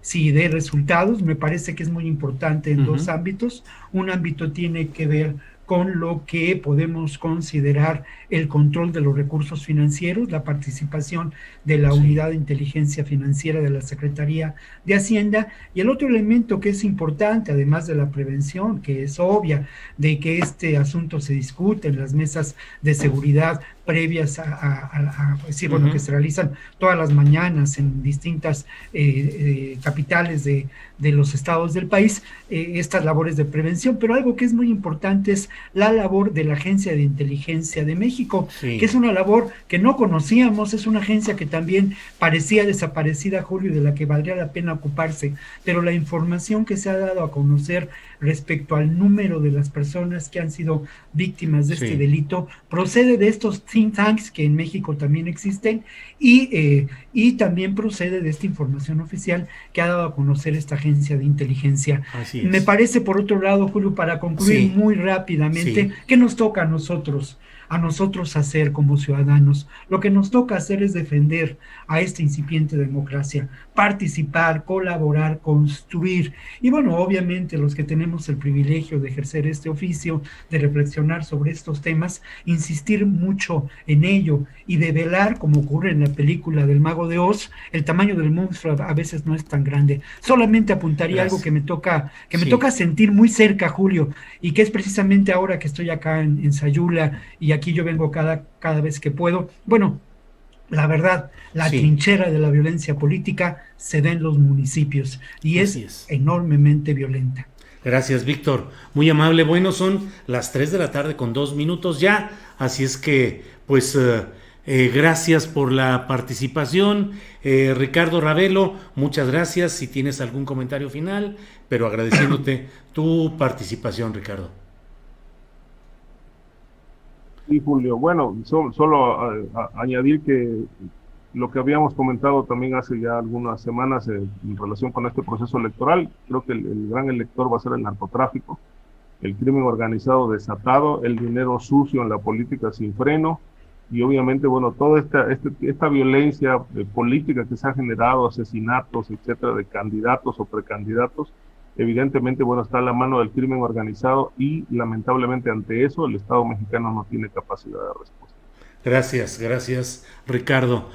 si dé resultados, me parece que es muy importante en dos ámbitos. Un ámbito tiene que ver con lo que podemos considerar el control de los recursos financieros, la participación de la Unidad de Inteligencia Financiera de la Secretaría de Hacienda, y el otro elemento que es importante, además de la prevención, que es obvia, de que este asunto se discute en las mesas de seguridad previas que se realizan todas las mañanas en distintas capitales de los estados del país, estas labores de prevención, pero algo que es muy importante es la labor de la Agencia de Inteligencia de México, que es una labor que no conocíamos, es una agencia que también parecía desaparecida, Julio, de la que valdría la pena ocuparse, pero la información que se ha dado a conocer respecto al número de las personas que han sido víctimas de este delito procede de estos think tanks que en México también existen, y también procede de esta información oficial que ha dado a conocer esta agencia de inteligencia. Así Me es. parece, por otro lado, Julio, para concluir Sí, muy rápidamente, sí, ¿qué nos toca a nosotros hacer como ciudadanos? Lo que nos toca hacer es defender a esta incipiente democracia, participar, colaborar, construir. Y bueno, obviamente los que tenemos el privilegio de ejercer este oficio, de reflexionar sobre estos temas, insistir mucho en ello y de velar, como ocurre en la película del Mago de Oz, el tamaño del monstruo a veces no es tan grande. Solamente apuntaría algo gracias. que me Sí, toca sentir muy cerca, Julio, y que es precisamente ahora que estoy acá en Sayula, y aquí yo vengo cada vez que puedo. Bueno, la verdad, la sí, trinchera de la violencia política se da en los municipios y así es es. enormemente violenta. Gracias, Víctor. Muy amable. Bueno, son las 3 de la tarde con 2 minutos ya, así es que, pues, gracias por la participación. Ricardo Ravelo, muchas gracias. Si tienes algún comentario final, pero agradeciéndote tu participación, Ricardo. Sí, Julio. Bueno, solo añadir que lo que habíamos comentado también hace ya algunas semanas en relación con este proceso electoral, creo que el gran elector va a ser el narcotráfico, el crimen organizado desatado, el dinero sucio en la política sin freno y obviamente, bueno, toda esta violencia política que se ha generado, asesinatos, etcétera, de candidatos o precandidatos, evidentemente, bueno, está a la mano del crimen organizado y lamentablemente ante eso el Estado mexicano no tiene capacidad de respuesta. Gracias, gracias, Ricardo.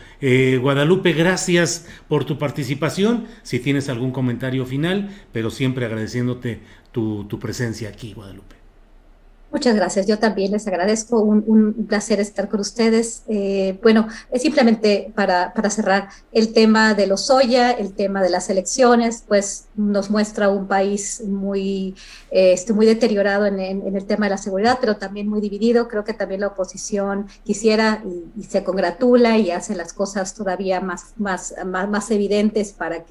Guadalupe, gracias por tu participación. Si tienes algún comentario final, pero siempre agradeciéndote tu presencia aquí, Guadalupe. Muchas gracias, yo también les agradezco, un placer estar con ustedes. Bueno, es simplemente para cerrar el tema de Lozoya, el tema de las elecciones, pues nos muestra un país muy deteriorado en el tema de la seguridad, pero también muy dividido. Creo que también la oposición quisiera y se congratula y hace las cosas todavía más evidentes para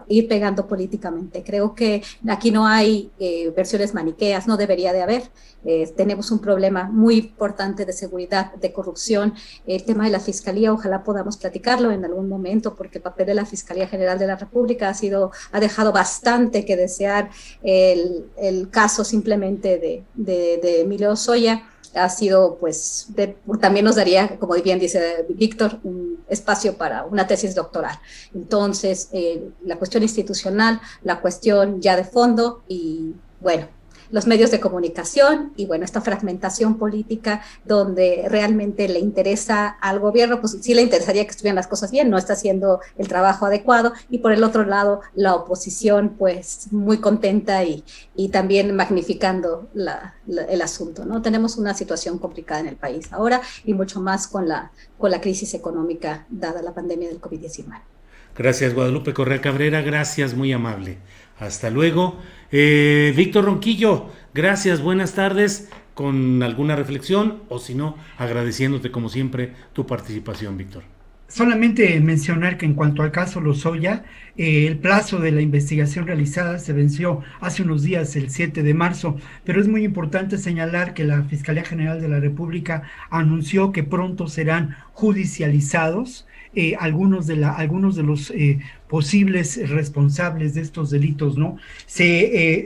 ir pegando políticamente. Creo que aquí no hay versiones maniqueas, no debería de haber. Tenemos un problema muy importante de seguridad, de corrupción. El tema de la Fiscalía, ojalá podamos platicarlo en algún momento, porque el papel de la Fiscalía General de la República ha dejado bastante que desear. El caso simplemente de Emilio Lozoya ha sido, pues, también nos daría, como bien dice Víctor, un espacio para una tesis doctoral. Entonces, la cuestión institucional, la cuestión ya de fondo y, bueno, los medios de comunicación y, bueno, esta fragmentación política donde realmente le interesa al gobierno, pues sí le interesaría que estuvieran las cosas bien, no está haciendo el trabajo adecuado, y por el otro lado la oposición pues muy contenta y también magnificando el asunto, ¿no? Tenemos una situación complicada en el país ahora y mucho más con la crisis económica dada la pandemia del COVID-19. Gracias, Guadalupe Correa Cabrera, gracias, muy amable. Hasta luego. Víctor Ronquillo, gracias, buenas tardes. ¿Con alguna reflexión o si no, agradeciéndote como siempre tu participación, Víctor? Solamente mencionar que en cuanto al caso Lozoya, el plazo de la investigación realizada se venció hace unos días, el 7 de marzo, pero es muy importante señalar que la Fiscalía General de la República anunció que pronto serán judicializados algunos de los posibles responsables de estos delitos, ¿no?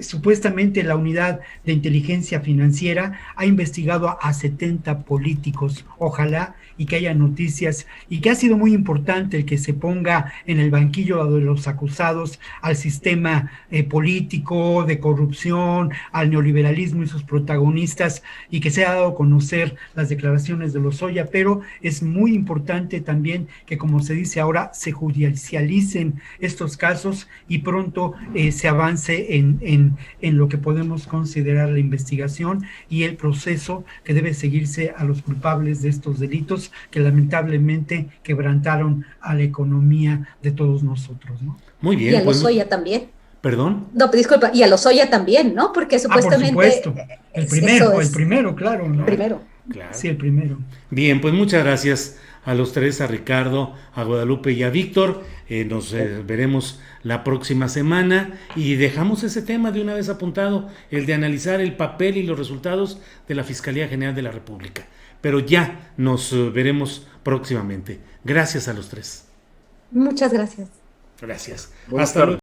Supuestamente la unidad de inteligencia financiera ha investigado a 70 políticos, ojalá y que haya noticias, y que ha sido muy importante el que se ponga en el banquillo de los acusados al sistema político de corrupción, al neoliberalismo y sus protagonistas, y que se ha dado a conocer las declaraciones de Lozoya, pero es muy importante también que, como se dice ahora, se judicialicen estos casos y pronto se avance en lo que podemos considerar la investigación y el proceso que debe seguirse a los culpables de estos delitos que lamentablemente quebrantaron a la economía de todos nosotros, ¿no? Muy bien. Y a Lozoya pues, también. ¿Perdón? No, disculpa, y a Lozoya también, ¿no? Porque supuestamente... por supuesto, el primero, claro, ¿no? El primero. Claro. Sí, el primero. Bien, pues muchas gracias a los tres, a Ricardo, a Guadalupe y a Víctor. Nos veremos la próxima semana y dejamos ese tema de una vez apuntado, el de analizar el papel y los resultados de la Fiscalía General de la República. pero ya nos veremos próximamente. Gracias a los tres. Muchas gracias. Gracias. Buenas Hasta tardes. luego.